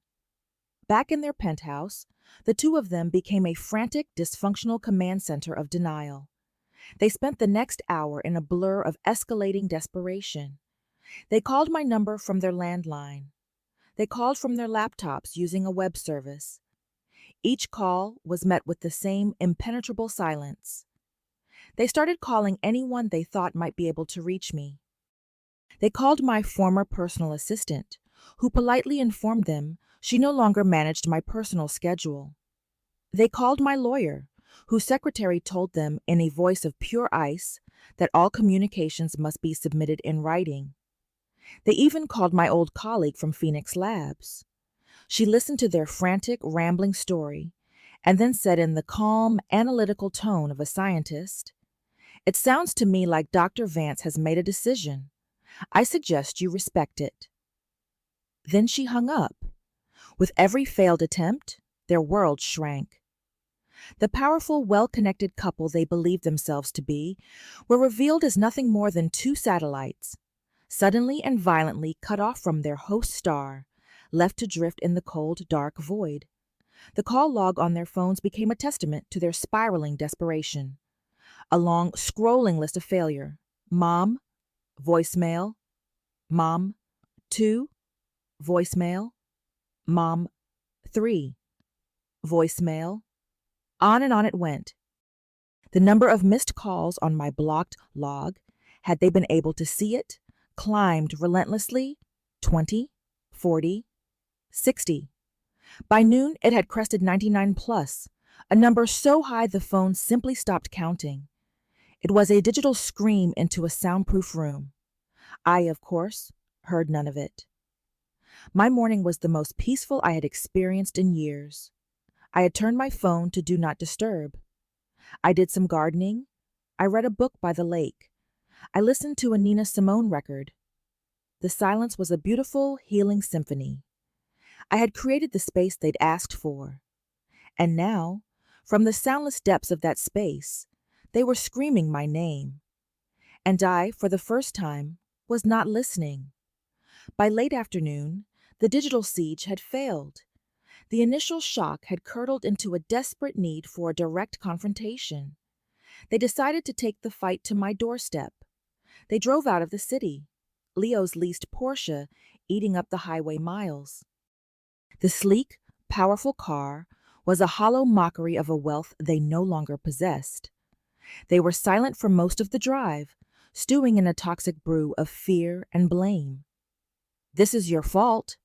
Back in their penthouse, the two of them became a frantic, dysfunctional command center of denial. They spent the next hour in a blur of escalating desperation. They called my number from their landline. They called from their laptops using a web service. Each call was met with the same impenetrable silence. They started calling anyone they thought might be able to reach me. They called my former personal assistant, who politely informed them she no longer managed my personal schedule. They called my lawyer, whose secretary told them in a voice of pure ice that all communications must be submitted in writing. They even called my old colleague from Phoenix Labs. She listened to their frantic, rambling story and then said in the calm, analytical tone of a scientist, "It sounds to me like Dr. Vance has made a decision. I suggest you respect it." Then she hung up. With every failed attempt, their world shrank. The powerful, well-connected couple they believed themselves to be were revealed as nothing more than two satellites, suddenly and violently cut off from their host star, left to drift in the cold, dark void. The call log on their phones became a testament to their spiraling desperation. A long, scrolling list of failure. Mom, voicemail. Mom, 2, voicemail. Mom, 3, voicemail. On and on it went. The number of missed calls on my blocked log, had they been able to see it, climbed relentlessly, 20, 40, 60. By noon, it had crested 99 plus, a number so high the phone simply stopped counting. It was a digital scream into a soundproof room. I, of course, heard none of it. My morning was the most peaceful I had experienced in years. I had turned my phone to Do Not Disturb. I did some gardening. I read a book by the lake. I listened to a Nina Simone record. The silence was a beautiful, healing symphony. I had created the space they'd asked for. And now, from the soundless depths of that space, they were screaming my name. And I, for the first time, was not listening. By late afternoon, the digital siege had failed. The initial shock had curdled into a desperate need for a direct confrontation. They decided to take the fight to my doorstep. They drove out of the city, Leo's leased Porsche eating up the highway miles. The sleek, powerful car was a hollow mockery of a wealth they no longer possessed. They were silent for most of the drive, stewing in a toxic brew of fear and blame. "This is your fault,"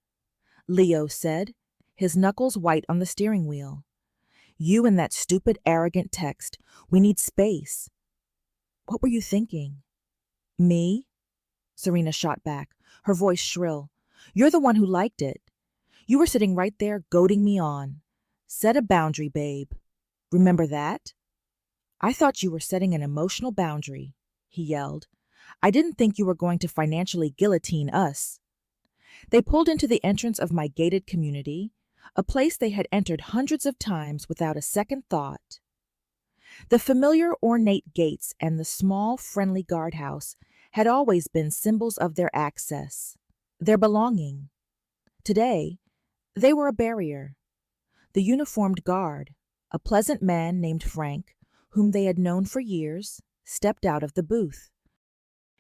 Leo said, his knuckles white on the steering wheel. "You and that stupid, arrogant text. We need space." "What were you thinking?" "Me?" Serena shot back, her voice shrill. "You're the one who liked it. You were sitting right there, goading me on. Set a boundary, babe. Remember that?" "I thought you were setting an emotional boundary," he yelled. "I didn't think you were going to financially guillotine us." They pulled into the entrance of my gated community, a place they had entered hundreds of times without a second thought. The familiar ornate gates and the small, friendly guardhouse had always been symbols of their access, their belonging. Today, they were a barrier. The uniformed guard, a pleasant man named Frank, whom they had known for years, stepped out of the booth.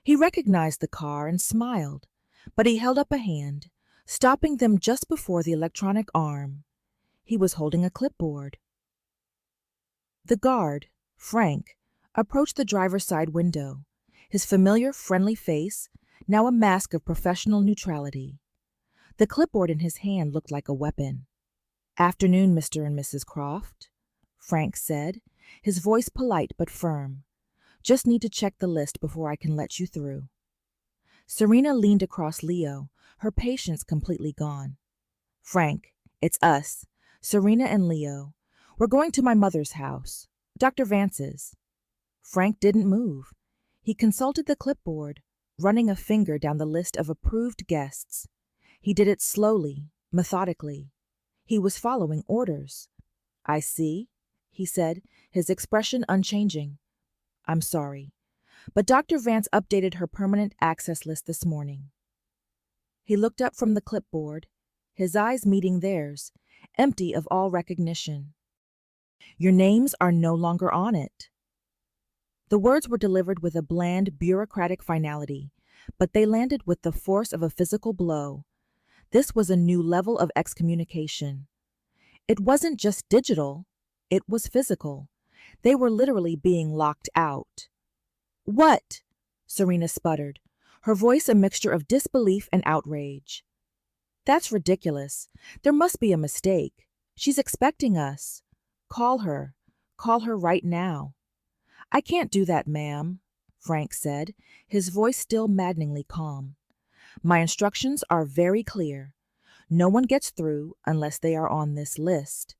He recognized the car and smiled, but he held up a hand, stopping them just before the electronic arm. He was holding a clipboard. The guard, Frank, approached the driver's side window, his familiar, friendly face now a mask of professional neutrality. The clipboard in his hand looked like a weapon. "Afternoon, Mr. and Mrs. Croft," Frank said, his voice polite but firm. "Just need to check the list before I can let you through." Serena leaned across Leo, her patience completely gone. Frank, it's us, Serena and Leo. We're going to my mother's house, Dr. Vance's. Frank didn't move. He consulted the clipboard, running a finger down the list of approved guests. He did it slowly, methodically. He was following orders. I see, he said, his expression unchanging. I'm sorry, but Dr. Vance updated her permanent access list this morning. He looked up from the clipboard, his eyes meeting theirs, empty of all recognition. Your names are no longer on it. The words were delivered with a bland, bureaucratic finality, but they landed with the force of a physical blow. This was a new level of excommunication. It wasn't just digital, it was physical. They were literally being locked out. What? Serena sputtered, her voice a mixture of disbelief and outrage. That's ridiculous. There must be a mistake. She's expecting us. Call her. Call her right now. I can't do that, ma'am, Frank said, his voice still maddeningly calm. My instructions are very clear. No one gets through unless they are on this list.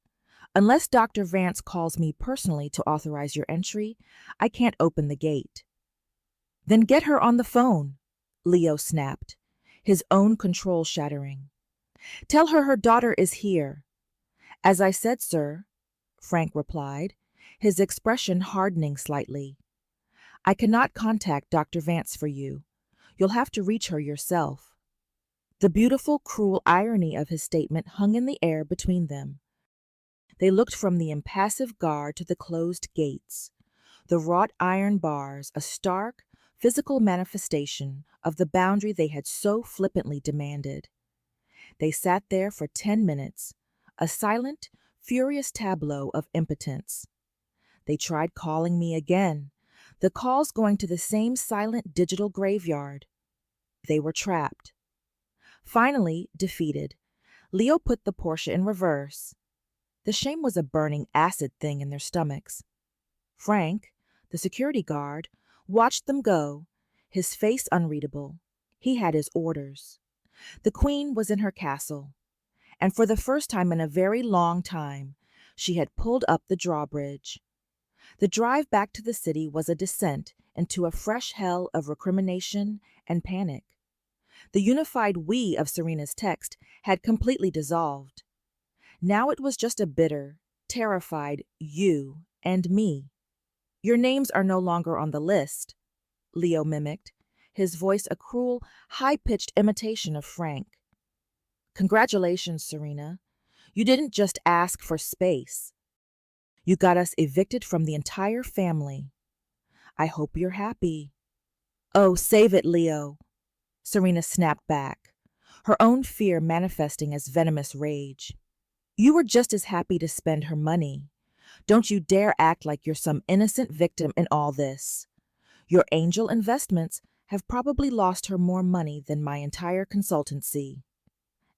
Unless Dr. Vance calls me personally to authorize your entry, I can't open the gate. Then get her on the phone, Leo snapped, his own control shattering. Tell her daughter is here. As I said, sir, Frank replied, his expression hardening slightly. I cannot contact Dr. Vance for you. You'll have to reach her yourself. The beautiful, cruel irony of his statement hung in the air between them. They looked from the impassive guard to the closed gates, the wrought iron bars, a stark, physical manifestation of the boundary they had so flippantly demanded. They sat there for 10 minutes, a silent, furious tableau of impotence. They tried calling me again, the calls going to the same silent digital graveyard. They were trapped. Finally, defeated, Leo put the Porsche in reverse. The shame was a burning acid thing in their stomachs. Frank, the security guard, watched them go, his face unreadable. He had his orders. The Queen was in her castle, and for the first time in a very long time, she had pulled up the drawbridge. The drive back to the city was a descent into a fresh hell of recrimination and panic. The unified we of Serena's text had completely dissolved. Now it was just a bitter, terrified you and me. Your names are no longer on the list, Leo mimicked, his voice a cruel, high-pitched imitation of Frank. Congratulations, Serena. You didn't just ask for space. You got us evicted from the entire family. I hope you're happy. Oh, save it, Leo, Serena snapped back, her own fear manifesting as venomous rage. You were just as happy to spend her money. Don't you dare act like you're some innocent victim in all this. Your angel investments have probably lost her more money than my entire consultancy.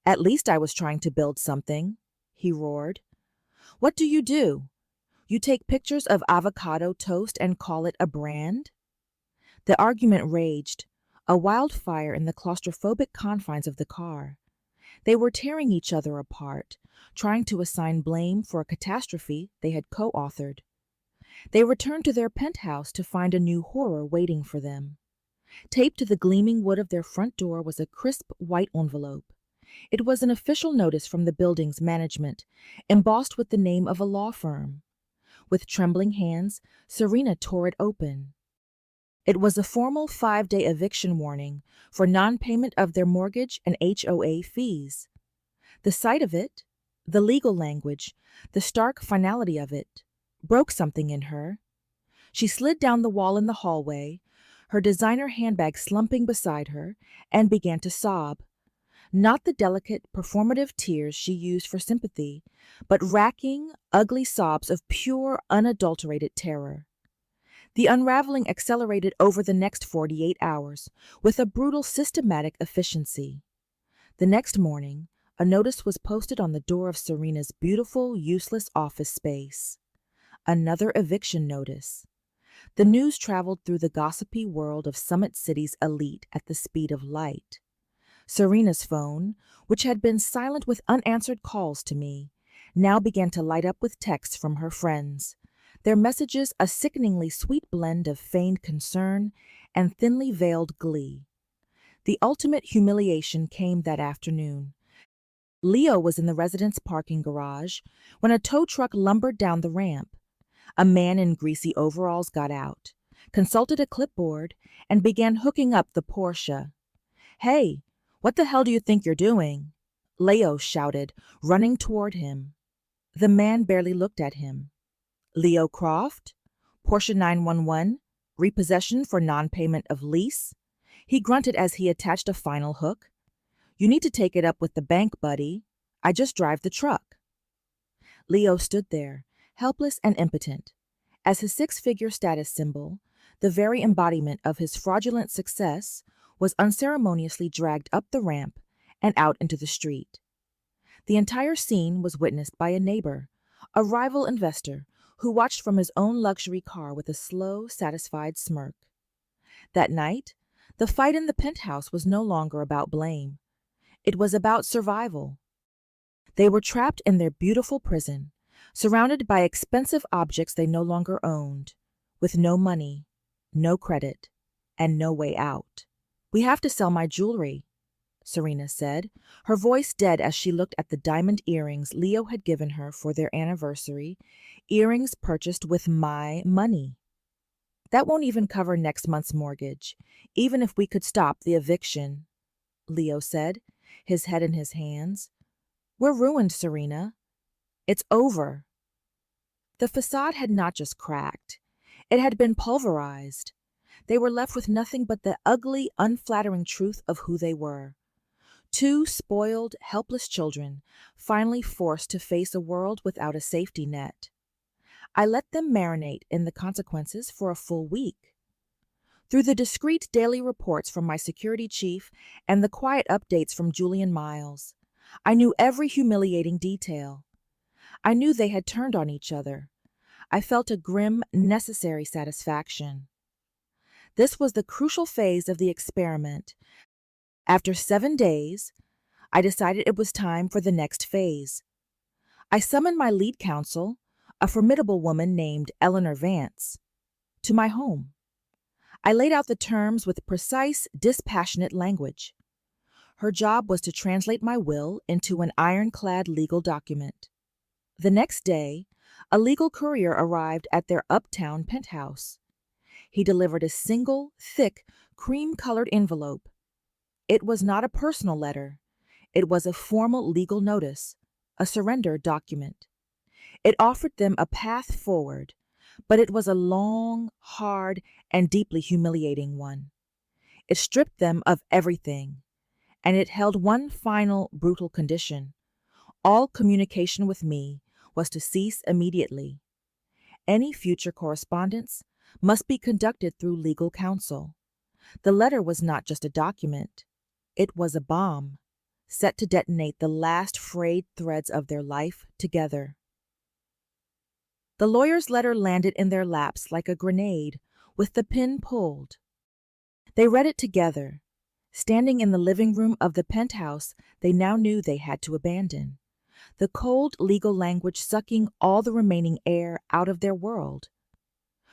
At least I was trying to build something, he roared. What do? You take pictures of avocado toast and call it a brand? The argument raged, a wildfire in the claustrophobic confines of the car. They were tearing each other apart, trying to assign blame for a catastrophe they had co-authored. They returned to their penthouse to find a new horror waiting for them. Taped to the gleaming wood of their front door was a crisp white envelope. It was an official notice from the building's management, embossed with the name of a law firm. With trembling hands, Serena tore it open. It was a formal 5-day eviction warning for non-payment of their mortgage and HOA fees. The sight of it, the legal language, the stark finality of it, broke something in her. She slid down the wall in the hallway, her designer handbag slumping beside her, and began to sob. Not the delicate, performative tears she used for sympathy, but racking, ugly sobs of pure, unadulterated terror. The unraveling accelerated over the next 48 hours with a brutal, systematic efficiency. The next morning, a notice was posted on the door of Serena's beautiful, useless office space. Another eviction notice. The news traveled through the gossipy world of Summit City's elite at the speed of light. Serena's phone, which had been silent with unanswered calls to me, now began to light up with texts from her friends, their messages a sickeningly sweet blend of feigned concern and thinly veiled glee. The ultimate humiliation came that afternoon. Leo was in the residence parking garage when a tow truck lumbered down the ramp. A man in greasy overalls got out, consulted a clipboard, and began hooking up the Porsche. "Hey, what the hell do you think you're doing?" Leo shouted, running toward him. The man barely looked at him. "Leo Croft? Porsche 911? Repossession for non-payment of lease?" He grunted as he attached a final hook. "You need to take it up with the bank, buddy. I just drive the truck." Leo stood there, helpless and impotent, as his six-figure status symbol, the very embodiment of his fraudulent success, was unceremoniously dragged up the ramp and out into the street. The entire scene was witnessed by a neighbor, a rival investor, who watched from his own luxury car with a slow, satisfied smirk. That night, the fight in the penthouse was no longer about blame. It was about survival. They were trapped in their beautiful prison, surrounded by expensive objects they no longer owned, with no money, no credit, and no way out. "We have to sell my jewelry," Serena said, her voice dead as she looked at the diamond earrings Leo had given her for their anniversary, earrings purchased with my money. "That won't even cover next month's mortgage, even if we could stop the eviction," Leo said, his head in his hands. "We're ruined, Serena. It's over." The facade had not just cracked. It had been pulverized. They were left with nothing but the ugly, unflattering truth of who they were. Two spoiled, helpless children, finally forced to face a world without a safety net. I let them marinate in the consequences for a full week. Through the discreet daily reports from my security chief and the quiet updates from Julian Miles, I knew every humiliating detail. I knew they had turned on each other. I felt a grim, necessary satisfaction. This was the crucial phase of the experiment. After 7 days, I decided it was time for the next phase. I summoned my lead counsel, a formidable woman named Eleanor Vance, to my home. I laid out the terms with precise, dispassionate language. Her job was to translate my will into an ironclad legal document. The next day, a legal courier arrived at their uptown penthouse. He delivered a single, thick, cream-colored envelope. It was not a personal letter. It was a formal legal notice, a surrender document. It offered them a path forward, but it was a long, hard, and deeply humiliating one. It stripped them of everything, and it held one final, brutal condition. All communication with me was to cease immediately. Any future correspondence must be conducted through legal counsel. The letter was not just a document. It was a bomb, set to detonate the last frayed threads of their life together. The lawyer's letter landed in their laps like a grenade, with the pin pulled. They read it together, standing in the living room of the penthouse they now knew they had to abandon, the cold legal language sucking all the remaining air out of their world.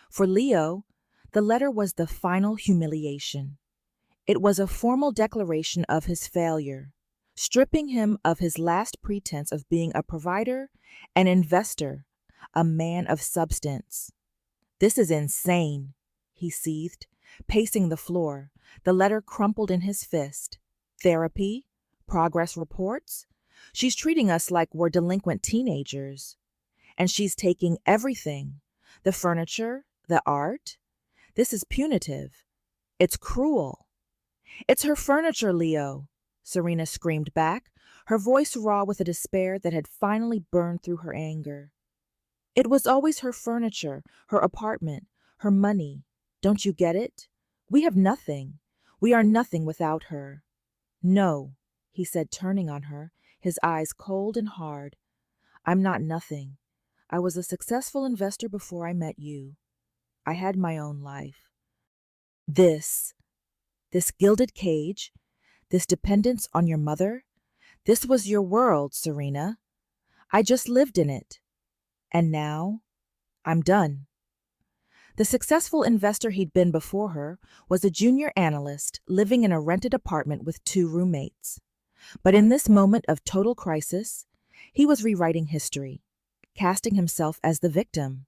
For Leo, the letter was the final humiliation. It was a formal declaration of his failure, stripping him of his last pretense of being a provider, an investor, a man of substance. "This is insane," he seethed, pacing the floor, the letter crumpled in his fist. "Therapy? Progress reports? She's treating us like we're delinquent teenagers. And she's taking everything, the furniture, the art. This is punitive. It's cruel." "It's her furniture, Leo," Serena screamed back, her voice raw with a despair that had finally burned through her anger. "It was always her furniture, her apartment, her money. Don't you get it? We have nothing. We are nothing without her." "No," he said, turning on her, his eyes cold and hard. "I'm not nothing. I was a successful investor before I met you. I had my own life. This gilded cage, This dependence on your mother? This was your world, Serena. I just lived in it. And now, I'm done. The successful investor he'd been before her was a junior analyst living in a rented apartment with 2 roommates. But in this moment of total crisis, he was rewriting history, casting himself as the victim.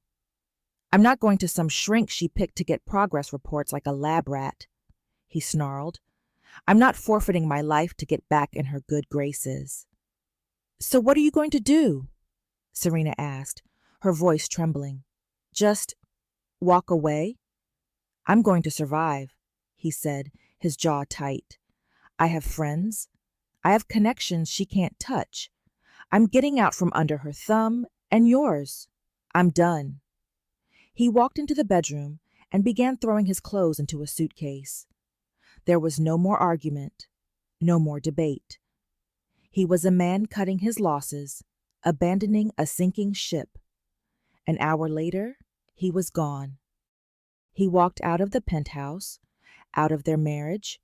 I'm not going to some shrink she picked to get progress reports like a lab rat, he snarled. I'm not forfeiting my life to get back in her good graces. So what are you going to do? Serena asked, her voice trembling. Just walk away? I'm going to survive, he said, his jaw tight. I have friends. I have connections she can't touch. I'm getting out from under her thumb and yours. I'm done. He walked into the bedroom and began throwing his clothes into a suitcase. There was no more argument, no more debate. He was a man cutting his losses, abandoning a sinking ship. An hour later, he was gone. He walked out of the penthouse, out of their marriage,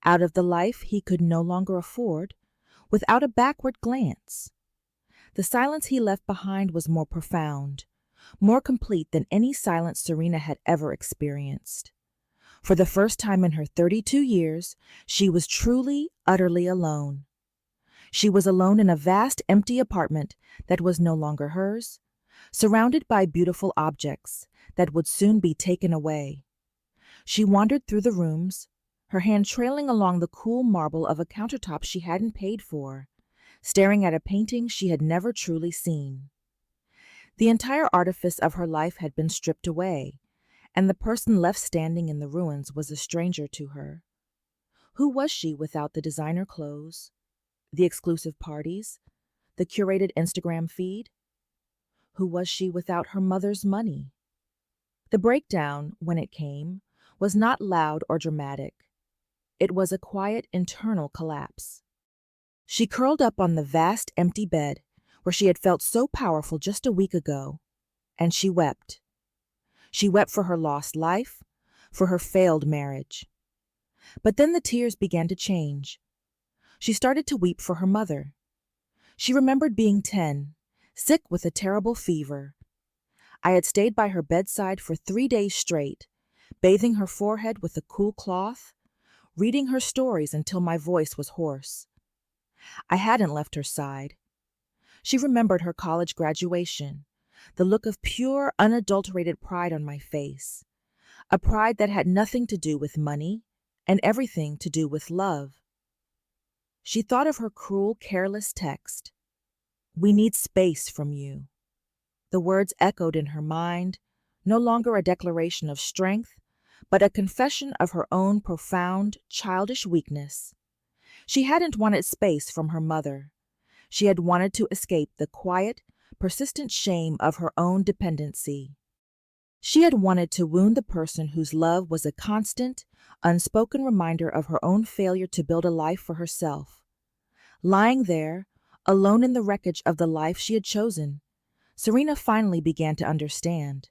out of the life he could no longer afford, without a backward glance. The silence he left behind was more profound, more complete than any silence Serena had ever experienced. For the first time in her 32 years, she was truly, utterly alone. She was alone in a vast, empty apartment that was no longer hers, surrounded by beautiful objects that would soon be taken away. She wandered through the rooms, her hand trailing along the cool marble of a countertop she hadn't paid for, staring at a painting she had never truly seen. The entire artifice of her life had been stripped away, and the person left standing in the ruins was a stranger to her. Who was she without the designer clothes, the exclusive parties, the curated Instagram feed? Who was she without her mother's money? The breakdown, when it came, was not loud or dramatic. It was a quiet internal collapse. She curled up on the vast empty bed where she had felt so powerful just a week ago, and she wept. She wept for her lost life, for her failed marriage. But then the tears began to change. She started to weep for her mother. She remembered being 10, sick with a terrible fever. I had stayed by her bedside for 3 days straight, bathing her forehead with a cool cloth, reading her stories until my voice was hoarse. I hadn't left her side. She remembered her college graduation, the look of pure, unadulterated pride on my face, a pride that had nothing to do with money and everything to do with love. She thought of her cruel, careless text, "We need space from you." The words echoed in her mind, no longer a declaration of strength, but a confession of her own profound, childish weakness. She hadn't wanted space from her mother. She had wanted to escape the quiet, persistent shame of her own dependency. She had wanted to wound the person whose love was a constant, unspoken reminder of her own failure to build a life for herself. Lying there, alone in the wreckage of the life she had chosen, Serena finally began to understand.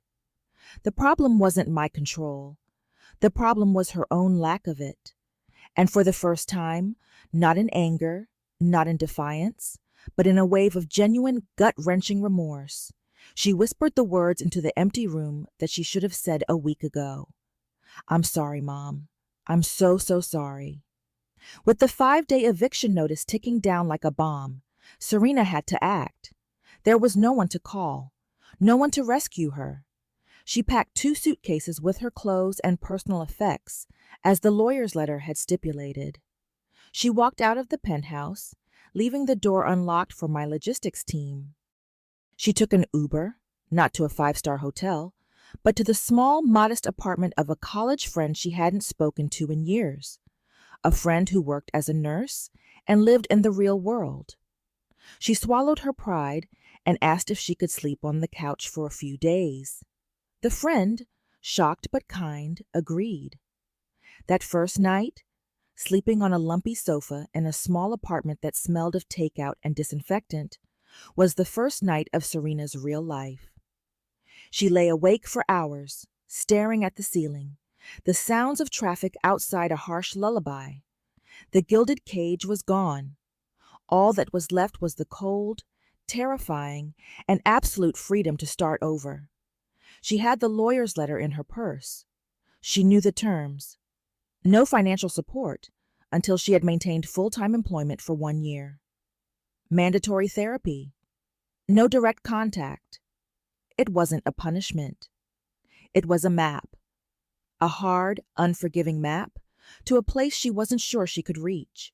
The problem wasn't my control. The problem was her own lack of it. And for the first time, not in anger, not in defiance, but in a wave of genuine, gut-wrenching remorse, she whispered the words into the empty room that she should have said a week ago. "I'm sorry, Mom. I'm so, so sorry." With the 5-day eviction notice ticking down like a bomb, Serena had to act. There was no one to call, no one to rescue her. She packed 2 suitcases with her clothes and personal effects, as the lawyer's letter had stipulated. She walked out of the penthouse, leaving the door unlocked for my logistics team. She took an Uber, not to a 5-star hotel, but to the small, modest apartment of a college friend she hadn't spoken to in years, a friend who worked as a nurse and lived in the real world. She swallowed her pride and asked if she could sleep on the couch for a few days. The friend, shocked but kind, agreed. That first night, sleeping on a lumpy sofa in a small apartment that smelled of takeout and disinfectant, was the first night of Serena's real life. She lay awake for hours, staring at the ceiling, the sounds of traffic outside a harsh lullaby. The gilded cage was gone. All that was left was the cold, terrifying, and absolute freedom to start over. She had the lawyer's letter in her purse. She knew the terms. No financial support until she had maintained full-time employment for 1 year. Mandatory therapy. No direct contact. It wasn't a punishment. It was a map. A hard, unforgiving map to a place she wasn't sure she could reach.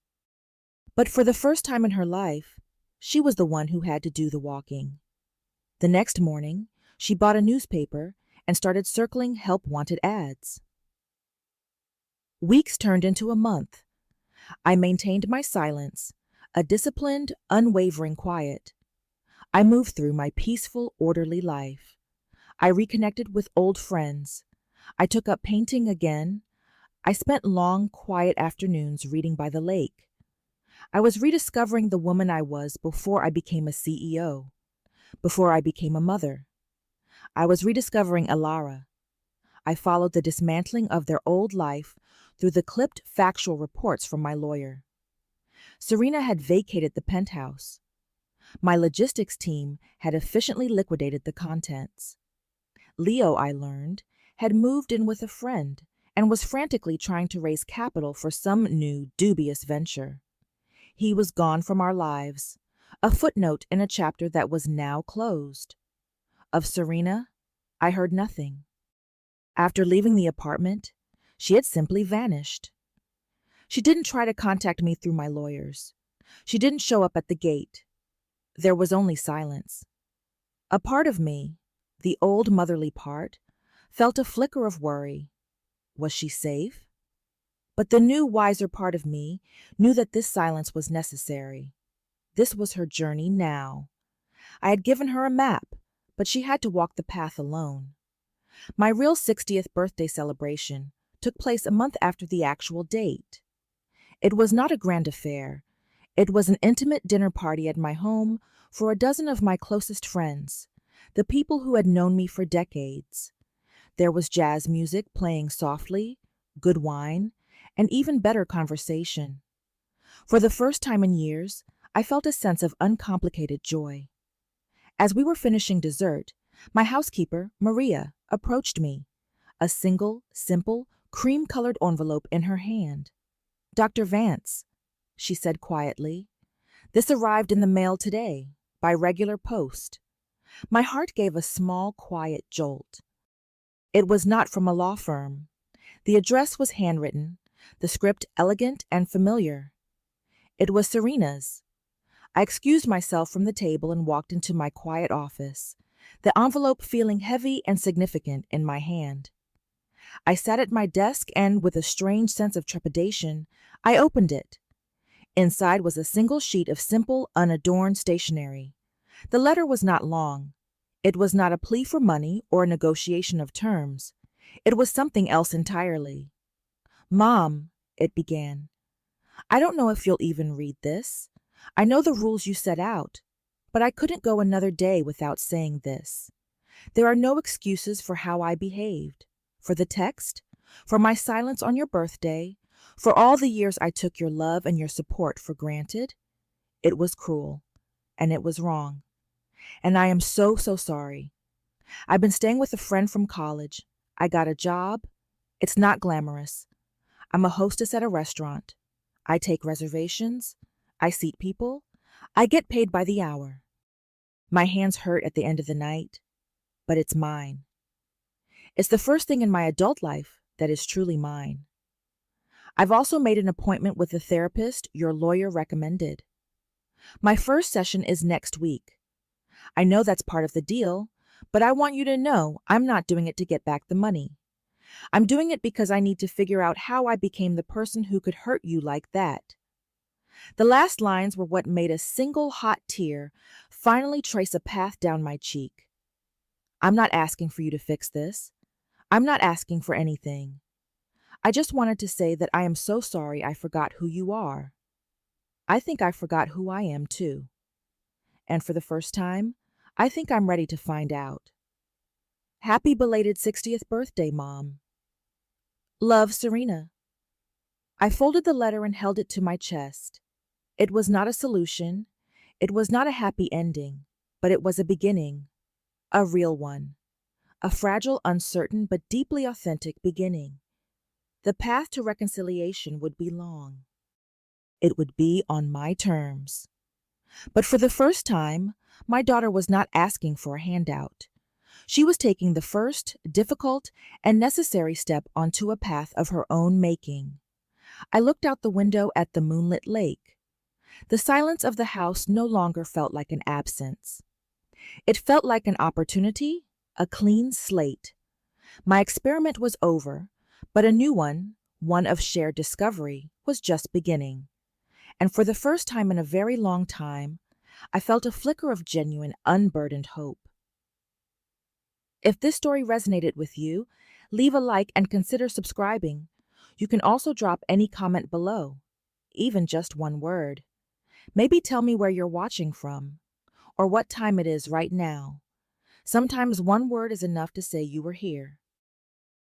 But for the first time in her life, she was the one who had to do the walking. The next morning, she bought a newspaper and started circling help-wanted ads. Weeks turned into a month. I maintained my silence, a disciplined, unwavering quiet. I moved through my peaceful, orderly life. I reconnected with old friends. I took up painting again. I spent long, quiet afternoons reading by the lake. I was rediscovering the woman I was before I became a CEO, before I became a mother. I was rediscovering Alara. I followed the dismantling of their old life through the clipped factual reports from my lawyer. Serena had vacated the penthouse. My logistics team had efficiently liquidated the contents. Leo, I learned, had moved in with a friend and was frantically trying to raise capital for some new, dubious venture. He was gone from our lives, a footnote in a chapter that was now closed. Of Serena, I heard nothing. After leaving the apartment, she had simply vanished. She didn't try to contact me through my lawyers. She didn't show up at the gate. There was only silence. A part of me, the old motherly part, felt a flicker of worry. Was she safe? But the new, wiser part of me knew that this silence was necessary. This was her journey now. I had given her a map, but she had to walk the path alone. My real 60th birthday celebration took place a month after the actual date. It was not a grand affair. It was an intimate dinner party at my home for a dozen of my closest friends, the people who had known me for decades. There was jazz music playing softly, good wine, and even better conversation. For the first time in years, I felt a sense of uncomplicated joy. As we were finishing dessert, my housekeeper, Maria, approached me, a single, simple, cream-colored envelope in her hand. "Dr. Vance," she said quietly, "this arrived in the mail today, by regular post." My heart gave a small, quiet jolt. It was not from a law firm. The address was handwritten, the script elegant and familiar. It was Serena's. I excused myself from the table and walked into my quiet office, the envelope feeling heavy and significant in my hand. I sat at my desk and, with a strange sense of trepidation, I opened it. Inside was a single sheet of simple, unadorned stationery. The letter was not long. It was not a plea for money or a negotiation of terms. It was something else entirely. "Mom," it began, "I don't know if you'll even read this. I know the rules you set out, but I couldn't go another day without saying this. There are no excuses for how I behaved, for the text, for my silence on your birthday, for all the years I took your love and your support for granted. It was cruel, and it was wrong. And I am so, so sorry. I've been staying with a friend from college. I got a job. It's not glamorous. I'm a hostess at a restaurant. I take reservations. I seat people. I get paid by the hour. My hands hurt at the end of the night, but it's mine. It's the first thing in my adult life that is truly mine. I've also made an appointment with the therapist your lawyer recommended. My first session is next week. I know that's part of the deal, but I want you to know I'm not doing it to get back the money. I'm doing it because I need to figure out how I became the person who could hurt you like that." The last lines were what made a single hot tear finally trace a path down my cheek. I'm not asking for you to fix this. I'm not asking for anything. I just wanted to say that I am so sorry I forgot who you are. I think I forgot who I am, too. And for the first time, I think I'm ready to find out. Happy belated 60th birthday, Mom. Love, Serena. I folded the letter and held it to my chest. It was not a solution. It was not a happy ending, but it was a beginning, a real one, a fragile, uncertain, but deeply authentic beginning. The path to reconciliation would be long. It would be on my terms. But for the first time, my daughter was not asking for a handout. She was taking the first, difficult, and necessary step onto a path of her own making. I looked out the window at the moonlit lake. The silence of the house no longer felt like an absence. It felt like an opportunity, a clean slate. My experiment was over, but a new one of shared discovery, was just beginning. And for the first time in a very long time, I felt a flicker of genuine, unburdened hope. If this story resonated with you, leave a like and consider subscribing. You can also drop any comment below, even just one word. Maybe tell me where you're watching from, or what time it is right now. Sometimes one word is enough to say you were here.